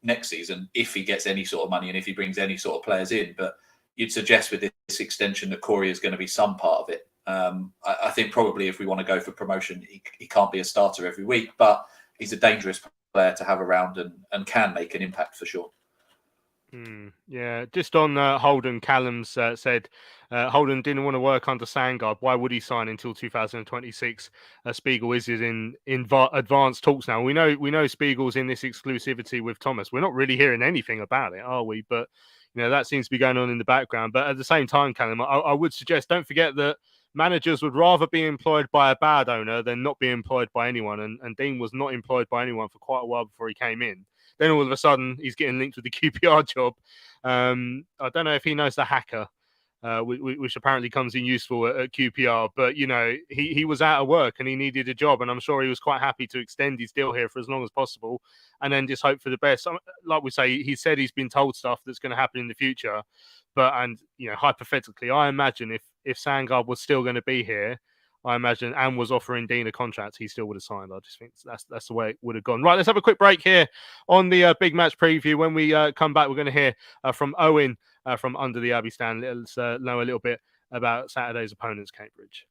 next season, if he gets any sort of money and if he brings any sort of players in. But you'd suggest with this extension that Corey is going to be some part of it. I think probably if we want to go for promotion, he can't be a starter every week, but he's a dangerous player to have around and can make an impact for sure. Yeah, just on Holden, Callum's said Holden didn't want to work under Sandgaard. Why would he sign until 2026? Spiegel is in advanced talks now. We know Spiegel's in this exclusivity with Thomas. We're not really hearing anything about it, are we? But that seems to be going on in the background. But at the same time, Callum, I would suggest don't forget that managers would rather be employed by a bad owner than not be employed by anyone. And Dean was not employed by anyone for quite a while before he came in. Then all of a sudden, he's getting linked with the QPR job. I don't know if he knows the hacker, which apparently comes in useful at QPR. But, he was out of work and he needed a job. And I'm sure he was quite happy to extend his deal here for as long as possible and then just hope for the best. Like we say, he said he's been told stuff that's going to happen in the future. But, hypothetically, I imagine if Sandgaard was still going to be here, I imagine, and was offering Dean a contract, he still would have signed. I just think that's the way it would have gone. Right, let's have a quick break here on the big match preview. When we come back, we're going to hear from Owen from Under the Abbey Stand. Let's know a little bit about Saturday's opponents, Cambridge.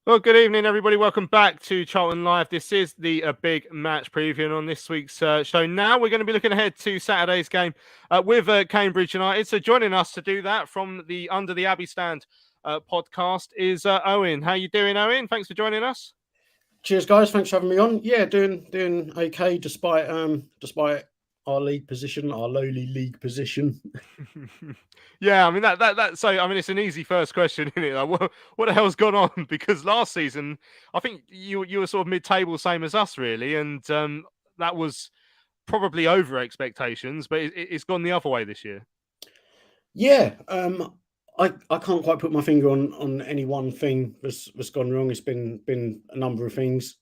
Well, good evening, everybody. Welcome back to Charlton Live. This is the big match preview. And on this week's show now, we're going to be looking ahead to Saturday's game with Cambridge United. So joining us to do that from the Under the Abbey Stand podcast is Owen. How you doing, Owen? Thanks for joining us. Cheers, guys. Thanks for having me on. Yeah, doing okay despite our league position, our lowly league position. Yeah, I mean that. So I mean, it's an easy first question, isn't it? Like, what the hell's gone on? Because last season, I think you were sort of mid-table, same as us, really, and that was probably over expectations. But it's gone the other way this year. Yeah, I can't quite put my finger on any one thing that's gone wrong. It's been a number of things.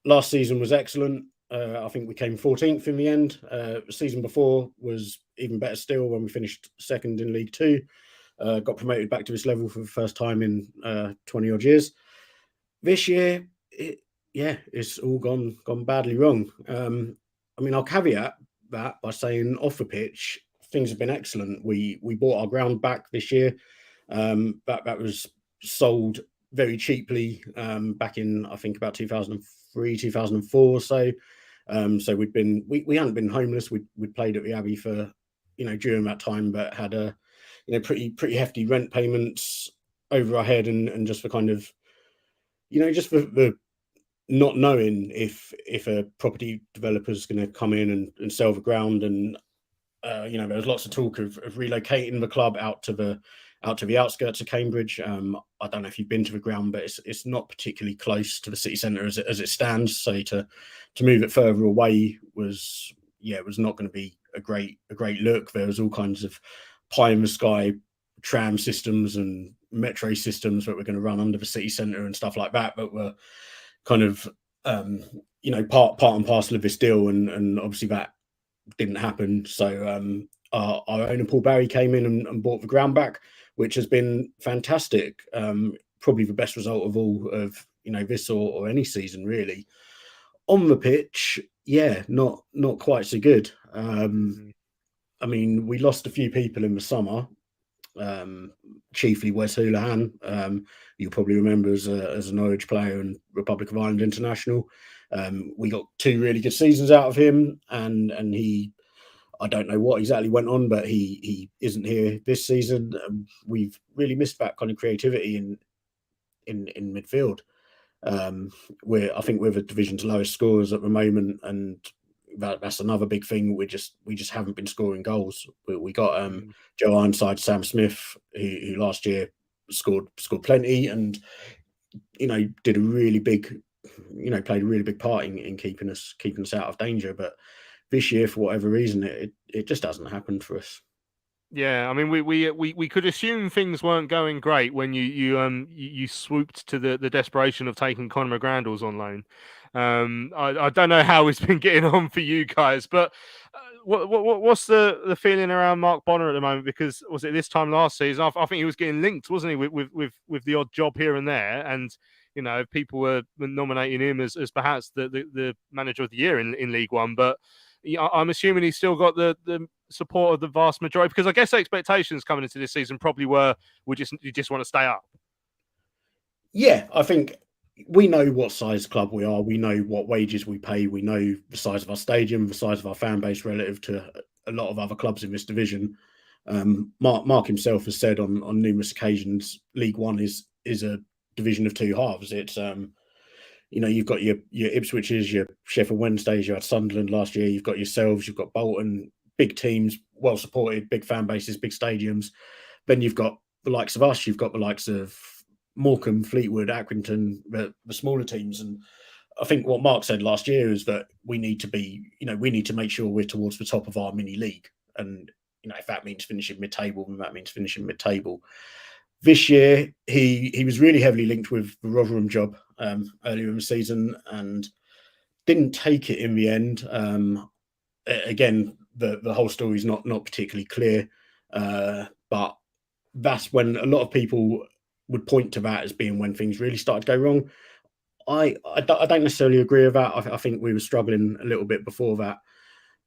Last season was excellent. I think we came 14th in the end. The season before was even better still when we finished second in League Two. Got promoted back to this level for the first time in 20 odd years. This year, it's all gone badly wrong. I mean, I'll caveat that by saying off the pitch, things have been excellent. We bought our ground back this year. That was sold very cheaply back in, I think, about 2003, 2004 or so. So we hadn't been homeless. We'd played at the Abbey for, during that time, but had a, pretty hefty rent payments over our head, and just for kind of, just for the not knowing if a property developer is going to come in and sell the ground, and there was lots of talk of relocating the club out to the outskirts of Cambridge. I don't know if you've been to the ground, but it's not particularly close to the city centre as it stands. So to move it further away was not going to be a great look. There was all kinds of pie in the sky tram systems and metro systems that were going to run under the city centre and stuff like that were kind of part and parcel of this deal, and obviously that didn't happen. So our owner Paul Barry came in and bought the ground back, which has been fantastic. Probably the best result of all of this or any season really. On the pitch, not quite so good. I mean, we lost a few people in the summer, chiefly Wes Houlihan. You'll probably remember as a Norwich player and Republic of Ireland international. We got 2 really good seasons out of him, and he, I don't know what exactly went on, but he isn't here this season. We've really missed that kind of creativity in midfield. I think we're the division's lowest scorers at the moment, and that's another big thing. We just haven't been scoring goals. We got Joe Ironside, Sam Smith, who last year scored plenty, and did a really big, played a really big part in keeping us out of danger. But this year, for whatever reason, it just hasn't happened for us. Yeah, I mean, we could assume things weren't going great when you swooped to the desperation of taking Conor McGrandles on loan. I don't know how it's been getting on for you guys, but what's the feeling around Mark Bonner at the moment? Because was it this time last season? I think he was getting linked, wasn't he, with the odd job here and there, and people were nominating him as perhaps the manager of the year in League One, but. I'm assuming he's still got the support of the vast majority, because I guess expectations coming into this season probably were you just want to stay up. Yeah, I think we know what size club we are. We know what wages we pay. We know the size of our stadium, the size of our fan base relative to a lot of other clubs in this division. Mark himself has said on numerous occasions, League One is a division of two halves. It's you've got your Ipswiches, your Sheffield Wednesdays, you had Sunderland last year, you've got yourselves, you've got Bolton, big teams, well supported, big fan bases, big stadiums. Then you've got the likes of us, you've got the likes of Morecambe, Fleetwood, Accrington, the smaller teams. And I think what Mark said last year is that we need to make sure we're towards the top of our mini league. And, if that means finishing mid-table, then that means finishing mid-table. This year, he was really heavily linked with the Rotherham job earlier in the season and didn't take it in the end. Again, the whole story is not particularly clear, but that's when a lot of people would point to that as being when things really started to go wrong. I don't necessarily agree with that. I think we were struggling a little bit before that,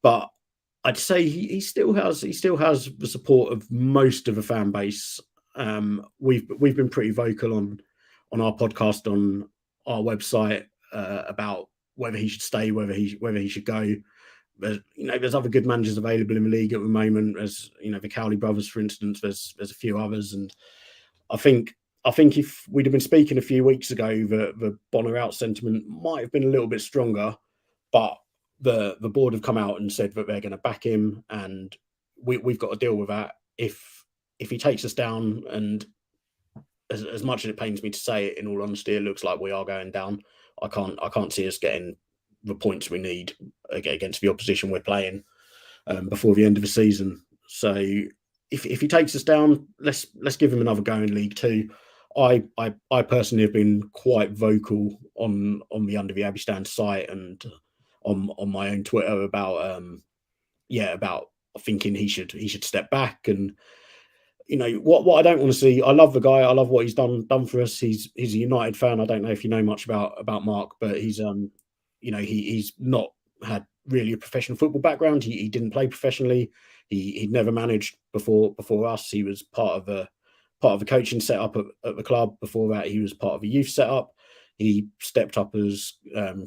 but I'd say he still has the support of most of the fan base. We've been pretty vocal on our podcast, on our website, about whether he should stay, whether he should go. There's other good managers available in the league at the moment. As the Cowley brothers, for instance. There's a few others, and I think if we'd have been speaking a few weeks ago, the Bonner out sentiment might have been a little bit stronger, but the board have come out and said that they're going to back him, and we've got to deal with that. If he takes us down, and as much as it pains me to say it, in all honesty, it looks like we are going down. I can't see us getting the points we need against the opposition we're playing before the end of the season. So if he takes us down, let's give him another go in League Two. I personally have been quite vocal on the Under the Abbey Stand site and on my own Twitter about thinking he should step back. And what I don't want to see. I love the guy. I love what he's done for us. He's a United fan. I don't know if you know much about Mark, but he's he's not had really a professional football background. He didn't play professionally. He'd never managed before us. He was part of a coaching setup at the club. Before that, he was part of a youth setup. He stepped up as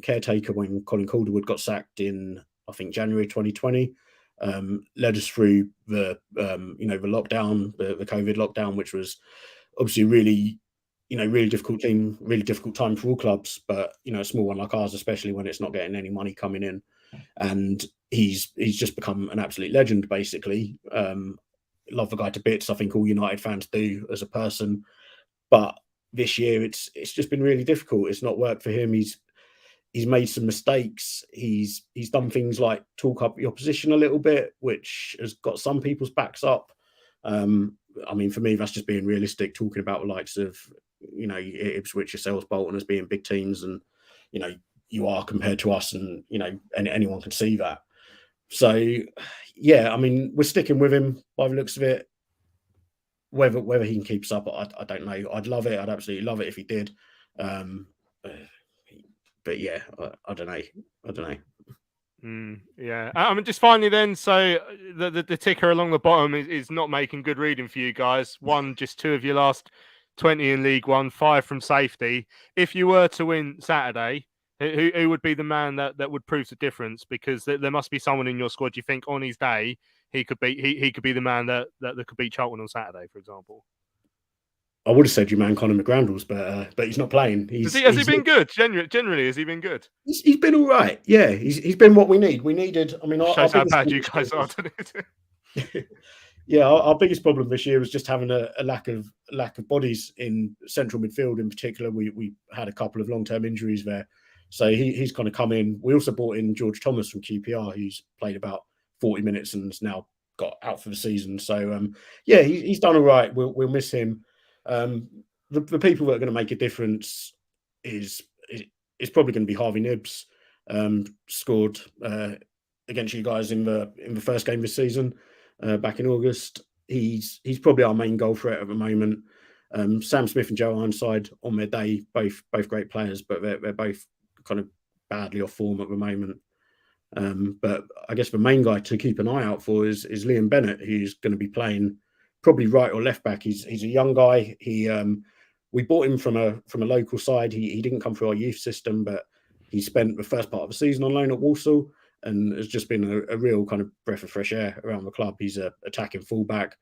caretaker when Colin Calderwood got sacked in, I think, January 2020. Led us through the lockdown, the COVID lockdown, which was obviously really difficult time for all clubs, but a small one like ours, especially when it's not getting any money coming in. And he's just become an absolute legend, basically. Love the guy to bits. I think all United fans do as a person, but this year it's just been really difficult. It's not worked for him. He's made some mistakes. He's done things like talk up the opposition a little bit, which has got some people's backs up. I mean, for me, that's just being realistic, talking about the likes of, Ipswich, yourselves, Bolton as being big teams, and, you are compared to us, and, and anyone can see that. So, yeah, I mean, we're sticking with him by the looks of it. Whether he can keep us up, I don't know. I'd love it. I'd absolutely love it if he did. But yeah, I don't know. Yeah, I mean, just finally then, so the ticker along the bottom is not making good reading for you guys. Just 2 of your last 20 in League One, 5 from safety. If you were to win Saturday, who would be the man that would prove the difference? Because there must be someone in your squad you think on his day he could be the man that could beat Charlton on Saturday, for example. I would have said your man Conor McGrandles, but he's not playing. Has he been good? Generally, has he been good? He's been all right. Yeah, he's been what we need. We needed. I mean, our Shows how biggest bad you problem guys are, doesn't it? yeah, our biggest problem this year was just having a lack of bodies in central midfield. In particular, we had a couple of long-term injuries there, so he's kind of come in. We also brought in George Thomas from QPR, who's played about 40 minutes and has now got out for the season. So yeah, he's done all right. We'll miss him. The people that are going to make a difference is probably going to be Harvey Nibbs. Scored against you guys in the first game this season back in August. He's probably our main goal threat at the moment. Sam Smith and Joe Ironside on their day, both great players, but they're both kind of badly off form at the moment. But I guess the main guy to keep an eye out for is Liam Bennett, who's going to be playing probably right or left back. He's a young guy. We bought him from a local side. He didn't come through our youth system, but he spent the first part of the season on loan at Walsall and has just been a real kind of breath of fresh air around the club. He's an attacking fullback.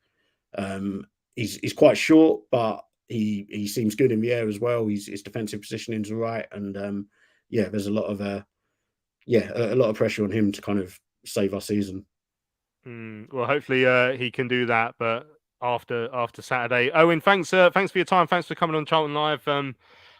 He's quite short, but he seems good in the air as well. His defensive positioning is all right, and yeah, there's a lot of pressure on him to kind of save our season. Well, hopefully he can do that, but after Saturday. Owen, thanks for your time. Thanks for coming on Charlton Live.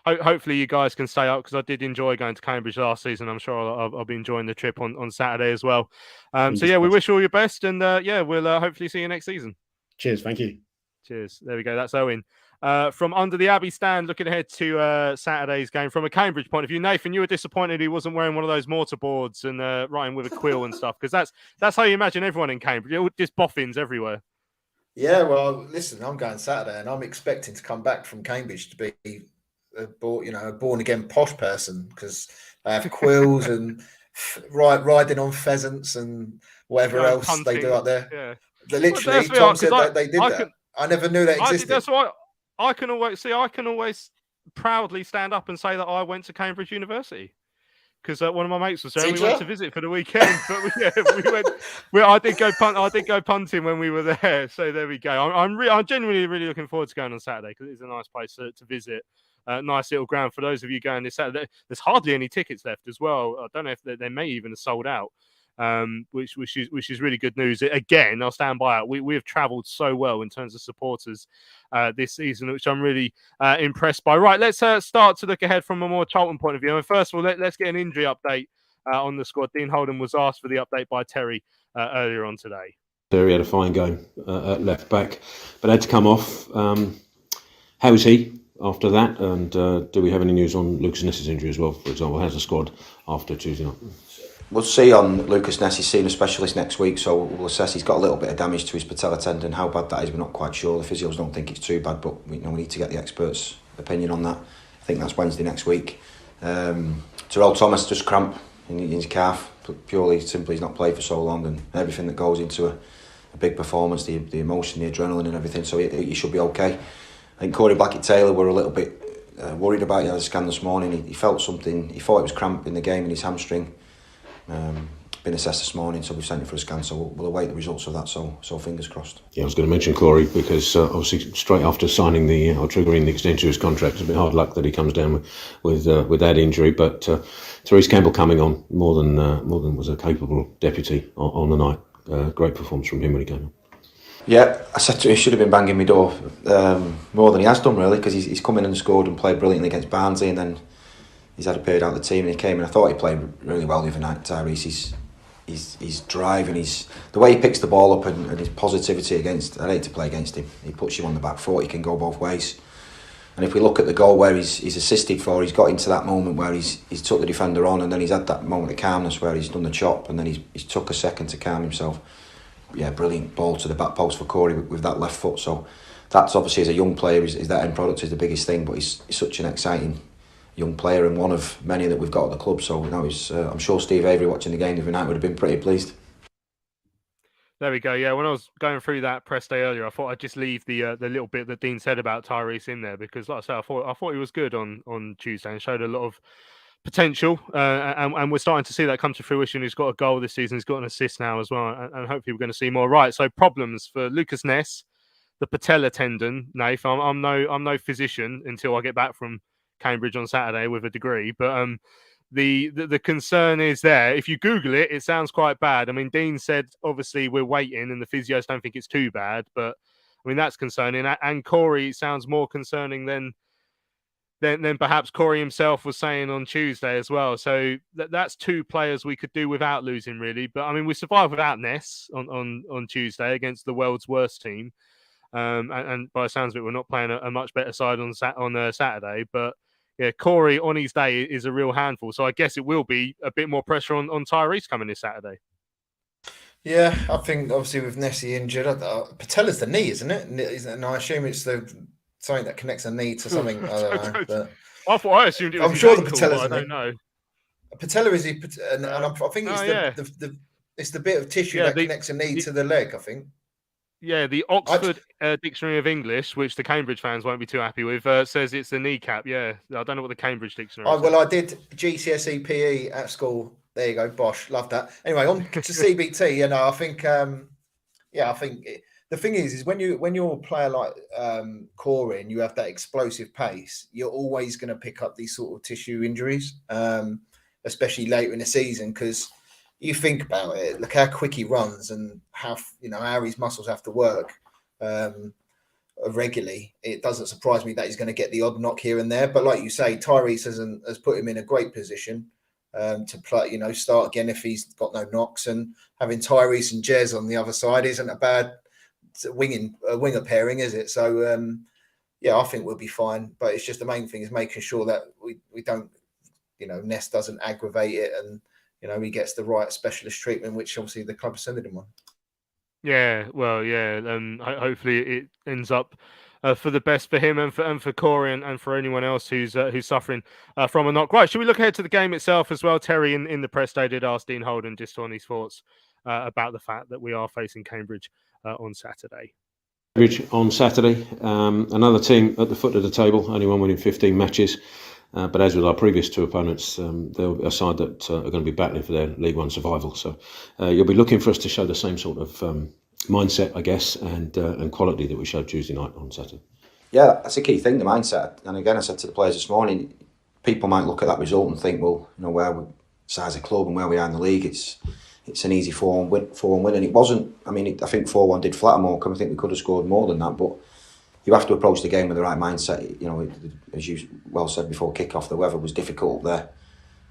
Hopefully you guys can stay up because I did enjoy going to Cambridge last season. I'm sure I'll be enjoying the trip on Saturday as well. So yeah, we wish you all your best, and yeah, we'll hopefully see you next season. Cheers, thank you. Cheers. There we go. That's Owen. From under the Abbey stand, looking ahead to Saturday's game from a Cambridge point of view. Nathan, you were disappointed he wasn't wearing one of those mortarboards and writing with a quill and stuff, because that's how you imagine everyone in Cambridge. It would just boffins everywhere. Yeah, well, listen, I'm going Saturday, and I'm expecting to come back from Cambridge to be a born again posh person, because they have quills and riding on pheasants and whatever else hunting. They do up there. Yeah. They literally, Tom said that they did that. I never knew that existed. That's why I can always proudly stand up and say that I went to Cambridge University, because one of my mates was there. And we went to visit for the weekend, but we went. I did go punting when we were there. So there we go. I'm genuinely really looking forward to going on Saturday, because it's a nice place to visit. Nice little ground for those of you going this Saturday. There's hardly any tickets left as well. I don't know if they may even have sold out. Which is really good news. Again, I'll stand by it. We have travelled so well in terms of supporters this season, which I'm really impressed by. Right, let's start to look ahead from a more Charlton point of view. And first of all, let's get an injury update on the squad. Dean Holden was asked for the update by Terry earlier on today. Terry had a fine game at left back, but had to come off. How's he after that? And do we have any news on Lucas Ness's injury as well, for example? How's the squad after Tuesday night? We'll see on Lucas Ness. He's seeing a specialist next week, so we'll assess. He's got a little bit of damage to his patella tendon. How bad that is, we're not quite sure. The physios don't think it's too bad, but we need to get the experts' opinion on that. I think that's Wednesday next week. Terrell Thomas just cramp in his calf, purely simply he's not played for so long, and everything that goes into a big performance, the emotion, the adrenaline and everything, so he should be okay. I think Corey Blackett-Taylor were a little bit worried about it. He had a scan this morning. He felt something. He thought it was cramp in the game in his hamstring. Been assessed this morning, so we've sent it for a scan, so we'll await the results of that, so fingers crossed. Yeah, I was going to mention Corey, because obviously straight after signing or triggering the extension of his contract, it's a bit hard luck that he comes down with that injury, but Therese Campbell coming on more than was a capable deputy on the night. Great performance from him when he came on. Yeah, I said to him he should have been banging my door more than he has done, really, because he's come in and scored and played brilliantly against Barnsley, and then he's had a period out of the team, and he came and I thought he played really well the other night. Tyrese, his drive and the way he picks the ball up and his positivity against. I hate to play against him. He puts you on the back foot. He can go both ways. And if we look at the goal where he's assisted for, he's got into that moment where he's took the defender on, and then he's had that moment of calmness where he's done the chop, and then he's took a second to calm himself. Yeah, brilliant ball to the back post for Corey with that left foot. So that's obviously, as a young player, is that end product is the biggest thing. But he's such an exciting young player and one of many that we've got at the club. So I'm sure Steve Avery watching the game every night would have been pretty pleased. There we go. Yeah, when I was going through that press day earlier, I thought I'd just leave the little bit that Dean said about Tyrese in there, because, like I said, I thought he was good on Tuesday and showed a lot of potential, and we're starting to see that come to fruition. He's got a goal this season. He's got an assist now as well, and hopefully we're going to see more. Right, so problems for Lucas Ness. the patella tendon, Nath. I'm no physician until I get back from Cambridge on Saturday with a degree, but the concern is there. If you Google it, it sounds quite bad. I mean, Dean said obviously we're waiting, and the physios don't think it's too bad, but I mean that's concerning. And Corey sounds more concerning than perhaps Corey himself was saying on Tuesday as well. So that's two players we could do without losing, really. But I mean, we survived without Ness on Tuesday against the world's worst team. And by the sounds of it, we're not playing a much better side on Saturday. But yeah, Corey on his day is a real handful. So I guess it will be a bit more pressure on Tyrese coming this Saturday. Yeah, I think obviously with Nessie injured, patella's the knee, isn't it? And I assume it's something that connects a knee to something. I don't know. But I assumed it was. I'm sure ankle, the patella's. I don't know. Patella is, and I think it's it's the bit of tissue that connects a knee to the leg. I think. Yeah, the Oxford Dictionary of English, which the Cambridge fans won't be too happy with, says it's the kneecap. Yeah, I don't know what the Cambridge Dictionary says. Well, I did GCSE PE at school. There you go, bosh, love that. Anyway, on to CBT. I think, I think the thing is when you're a player like Corey and you have that explosive pace, you're always going to pick up these sort of tissue injuries, especially later in the season because. You think about it, look how quick he runs and how his muscles have to work regularly. It doesn't surprise me that he's going to get the odd knock here and there. But like you say, Tyrese has put him in a great position to play. Start again if he's got no knocks, and having Tyrese and Jez on the other side isn't a bad winger pairing, is it? So I think we'll be fine. But it's just the main thing is making sure that we don't, Ness doesn't aggravate it and. He gets the right specialist treatment, which obviously the club is sending him on. Yeah, well, yeah. Hopefully it ends up for the best for him and for Corey and for anyone else who's suffering from a knock. Right, should we look ahead to the game itself as well? Terry in the press day did ask Dean Holden just on his thoughts about the fact that we are facing Cambridge on Saturday. Cambridge on Saturday, another team at the foot of the table, only one winning 15 matches. But as with our previous two opponents, they're a side that are going to be battling for their League One survival. So you'll be looking for us to show the same sort of mindset, I guess, and quality that we showed Tuesday night on Saturday. Yeah, that's a key thing, the mindset. And again, I said to the players this morning, people might look at that result and think, well, where we size of club and where we are in the league, it's an easy 4-1 win, and it wasn't. I mean, I think 4-1 did flatter Morecambe. I think we could have scored more than that, but. You have to approach the game with the right mindset. As you well said before kick-off, the weather was difficult there.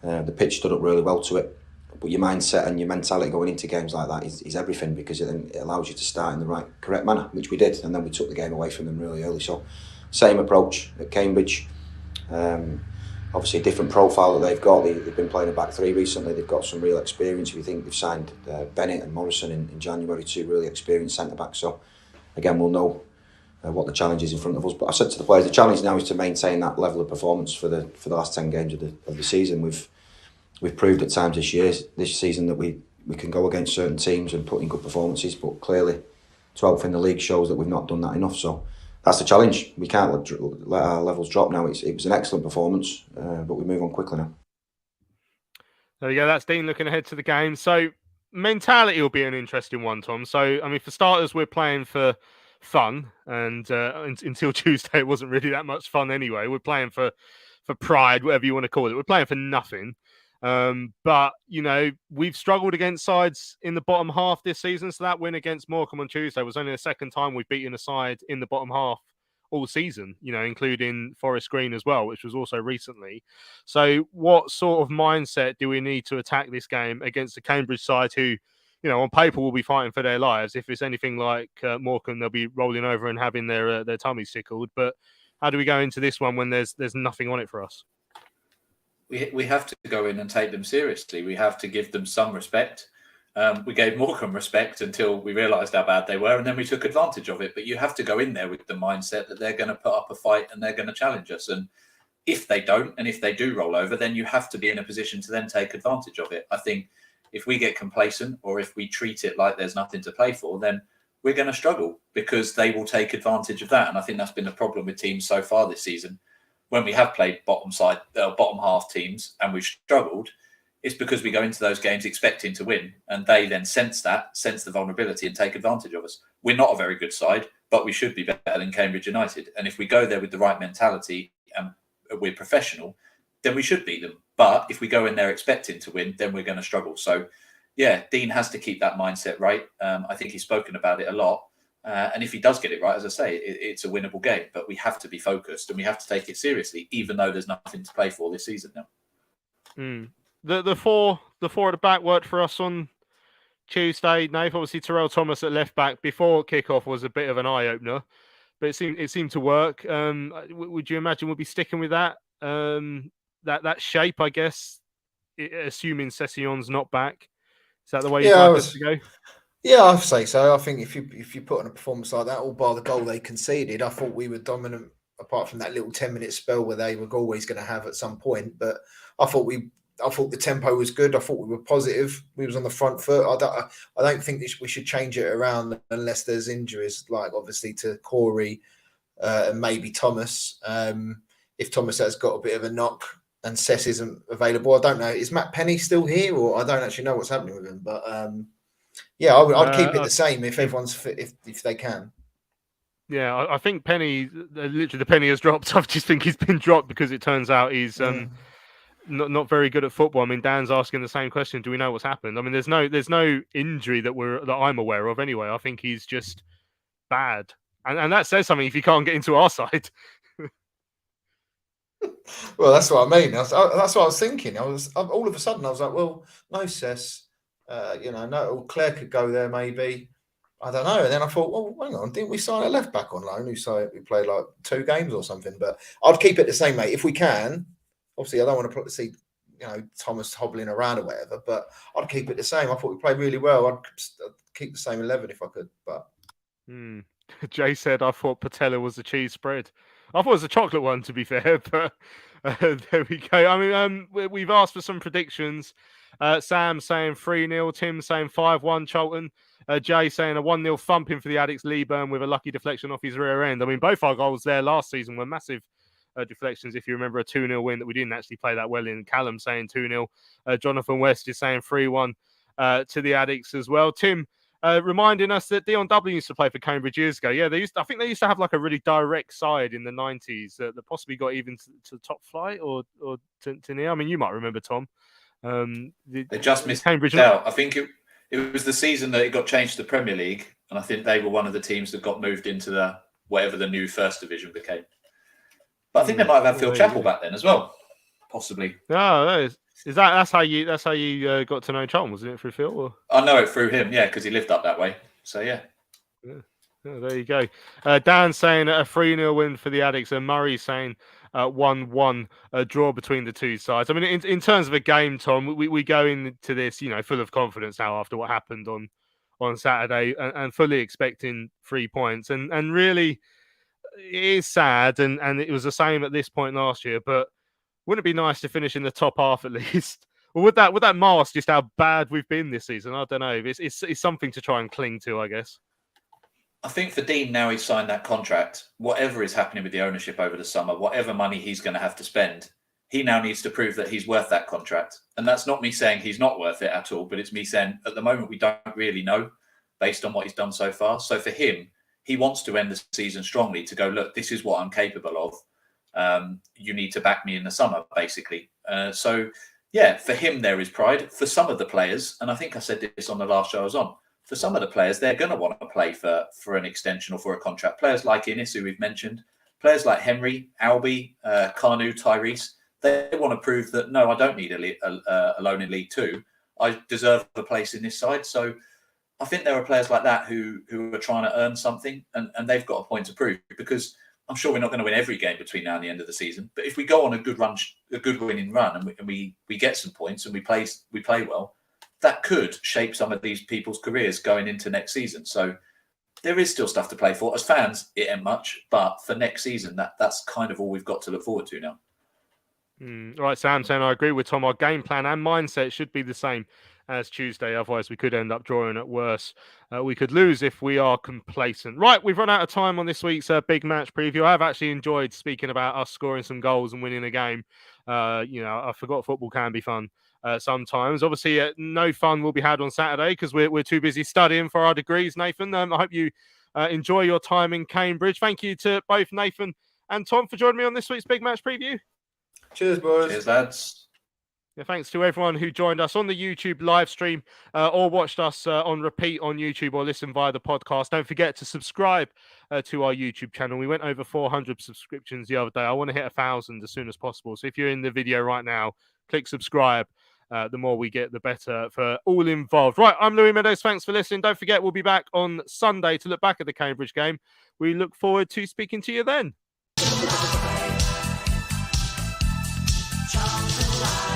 The pitch stood up really well to it. But your mindset and your mentality going into games like that is everything because it allows you to start in the correct manner, which we did. And then we took the game away from them really early. So, same approach at Cambridge. Obviously, a different profile that they've got. They've been playing a back three recently. They've got some real experience. We think they've signed Bennett and Morrison in January, two really experienced centre-backs. So, again, we'll know what the challenge is in front of us. But I said to the players, the challenge now is to maintain that level of performance for the last 10 games of the season. We've proved at times this season that we can go against certain teams and put in good performances, but clearly 12th in the league shows that we've not done that enough. So that's the challenge. We can't let our levels drop now. It was an excellent performance, but we move on quickly now. There you go. That's Dean looking ahead to the game. So mentality will be an interesting one, Tom. So, I mean, for starters, we're playing for fun, and until Tuesday it wasn't really that much fun anyway. We're playing for pride, whatever you want to call it. We're playing for nothing, but we've struggled against sides in the bottom half this season, so that win against Morecambe on Tuesday was only the second time we've beaten a side in the bottom half all season, including Forest Green as well, which was also recently. So what sort of mindset do we need to attack this game against the Cambridge side who on paper will be fighting for their lives? If it's anything like Morecambe, they'll be rolling over and having their tummies tickled. But how do we go into this one when there's nothing on it for us? We have to go in and take them seriously. We have to give them some respect. We gave Morecambe respect until we realised how bad they were, and then we took advantage of it. But you have to go in there with the mindset that they're going to put up a fight and they're going to challenge us. And if they don't, and if they do roll over, then you have to be in a position to then take advantage of it. I think if we get complacent or if we treat it like there's nothing to play for, then we're going to struggle because they will take advantage of that. And I think that's been the problem with teams so far this season. When we have played bottom half teams and we've struggled, it's because we go into those games expecting to win and they then sense the vulnerability and take advantage of us. We're not a very good side, but we should be better than Cambridge United. And if we go there with the right mentality and we're professional, then we should beat them. But if we go in there expecting to win, then we're going to struggle. So, yeah, Dean has to keep that mindset right. I think he's spoken about it a lot. And if he does get it right, as I say, it's a winnable game. But we have to be focused and we have to take it seriously, even though there's nothing to play for this season now. The four at the back worked for us on Tuesday. Nave, obviously Terrell Thomas at left back before kickoff was a bit of an eye opener, but it seemed to work. Would you imagine we'll be sticking with that that shape? I guess, assuming Session's not back, is that the way you'd like us to go? Yeah, I'd say so. I think if you put on a performance like that, all bar the goal they conceded, I thought we were dominant. Apart from that little 10-minute spell where they were always going to have at some point, but I thought the tempo was good. I thought we were positive. We was on the front foot. I don't think we should change it around unless there's injuries, like obviously to Corey and maybe Thomas. If Thomas has got a bit of a knock and Sess isn't available, I don't know. Is Matt Penny still here, or I don't actually know what's happening with him. But yeah, I'd keep it the same if everyone's fit, if they can. Yeah, I think Penny, literally the penny has dropped. I just think he's been dropped because it turns out he's not very good at football. I mean, Dan's asking the same question. Do we know what's happened? I mean, there's no injury that I'm aware of anyway. I think he's just bad, and that says something if you can't get into our side. Well, that's what I mean. That's what I was thinking. All of a sudden I was like, well, no, Cess, no, Claire could go there maybe. I don't know. And then I thought, well, hang on, didn't we sign a left back on loan who played like 2 games or something? But I'd keep it the same, mate. If we can, obviously, I don't want to see Thomas hobbling around or whatever, but I'd keep it the same. I thought we played really well. I'd keep the same 11 if I could. But Jay said I thought patella was a cheese spread. I thought it was a chocolate one, to be fair. But there we go. I mean, we've asked for some predictions. Sam saying 3-0, Tim saying 5-1 Charlton. Jay saying a 1-0 thumping for the Addicts, Leeburn with a lucky deflection off his rear end. I mean, both our goals there last season were massive deflections. If you remember a 2-0 win that we didn't actually play that well in. Callum saying 2-0. Jonathan West is saying 3-1 to the Addicts as well. Tim reminding us that Dion Dublin used to play for Cambridge years ago. Yeah, I think they used to have like a really direct side in the 90s that possibly got even to the top flight or to near. I mean, you might remember, Tom. They just missed Cambridge out. I think it was the season that it got changed to the Premier League, and I think they were one of the teams that got moved into whatever the new First Division became. But I think they might have had Phil Chappell back then as well, possibly. No, that's how you got to know Charlton, wasn't it, through Phil? Or? I know it through him, yeah, because he lived up that way. So yeah. There you go. Dan saying a 3-0 win for the Addicts, and Murray saying 1-1 draw between the two sides. I mean, in terms of a game, Tom, we go into this, full of confidence now after what happened on Saturday, and fully expecting 3 points. And really, it is sad, and it was the same at this point last year. But wouldn't it be nice to finish in the top half at least? Or would that mask just how bad we've been this season? I don't know. It's something to try and cling to, I guess. I think for Dean, now he's signed that contract, whatever is happening with the ownership over the summer, whatever money he's going to have to spend, he now needs to prove that he's worth that contract. And that's not me saying he's not worth it at all, but it's me saying at the moment we don't really know based on what he's done so far. So for him, he wants to end the season strongly to go, look, this is what I'm capable of. You need to back me in the summer, basically. So, yeah, for him, there is pride. For some of the players, and I think I said this on the last show I was on, for some of the players, they're going to want to play for an extension or for a contract. Players like Innes, who we've mentioned, players like Henry, Albie, Kanu, Tyrese, they want to prove that, no, I don't need a loan in League Two. I deserve a place in this side. So I think there are players like that who are trying to earn something, and they've got a point to prove, because I'm sure we're not going to win every game between now and the end of the season. But if we go on a good winning run, and we get some points and we play well, that could shape some of these people's careers going into next season. So there is still stuff to play for. As fans, it ain't much, but for next season, that's kind of all we've got to look forward to now. All right, Sam saying I agree with Tom. Our game plan and mindset should be the same as Tuesday. Otherwise, we could end up drawing at worst. We could lose if we are complacent. Right, we've run out of time on this week's big match preview. I've actually enjoyed speaking about us scoring some goals and winning a game. I forgot football can be fun. Sometimes, obviously, no fun will be had on Saturday because we're too busy studying for our degrees. Nathan, I hope you enjoy your time in Cambridge. Thank you to both Nathan and Tom for joining me on this week's Big Match Preview. Cheers, boys. Cheers, lads. Yeah, thanks to everyone who joined us on the YouTube live stream or watched us on repeat on YouTube or listen via the podcast. Don't forget to subscribe to our YouTube channel. We went over 400 subscriptions the other day. I want to hit 1,000 as soon as possible. So if you're in the video right now, click subscribe. The more we get, the better for all involved. Right, I'm Louis Meadows. Thanks for listening. Don't forget, we'll be back on Sunday to look back at the Cambridge game. We look forward to speaking to you then. Charlton Live.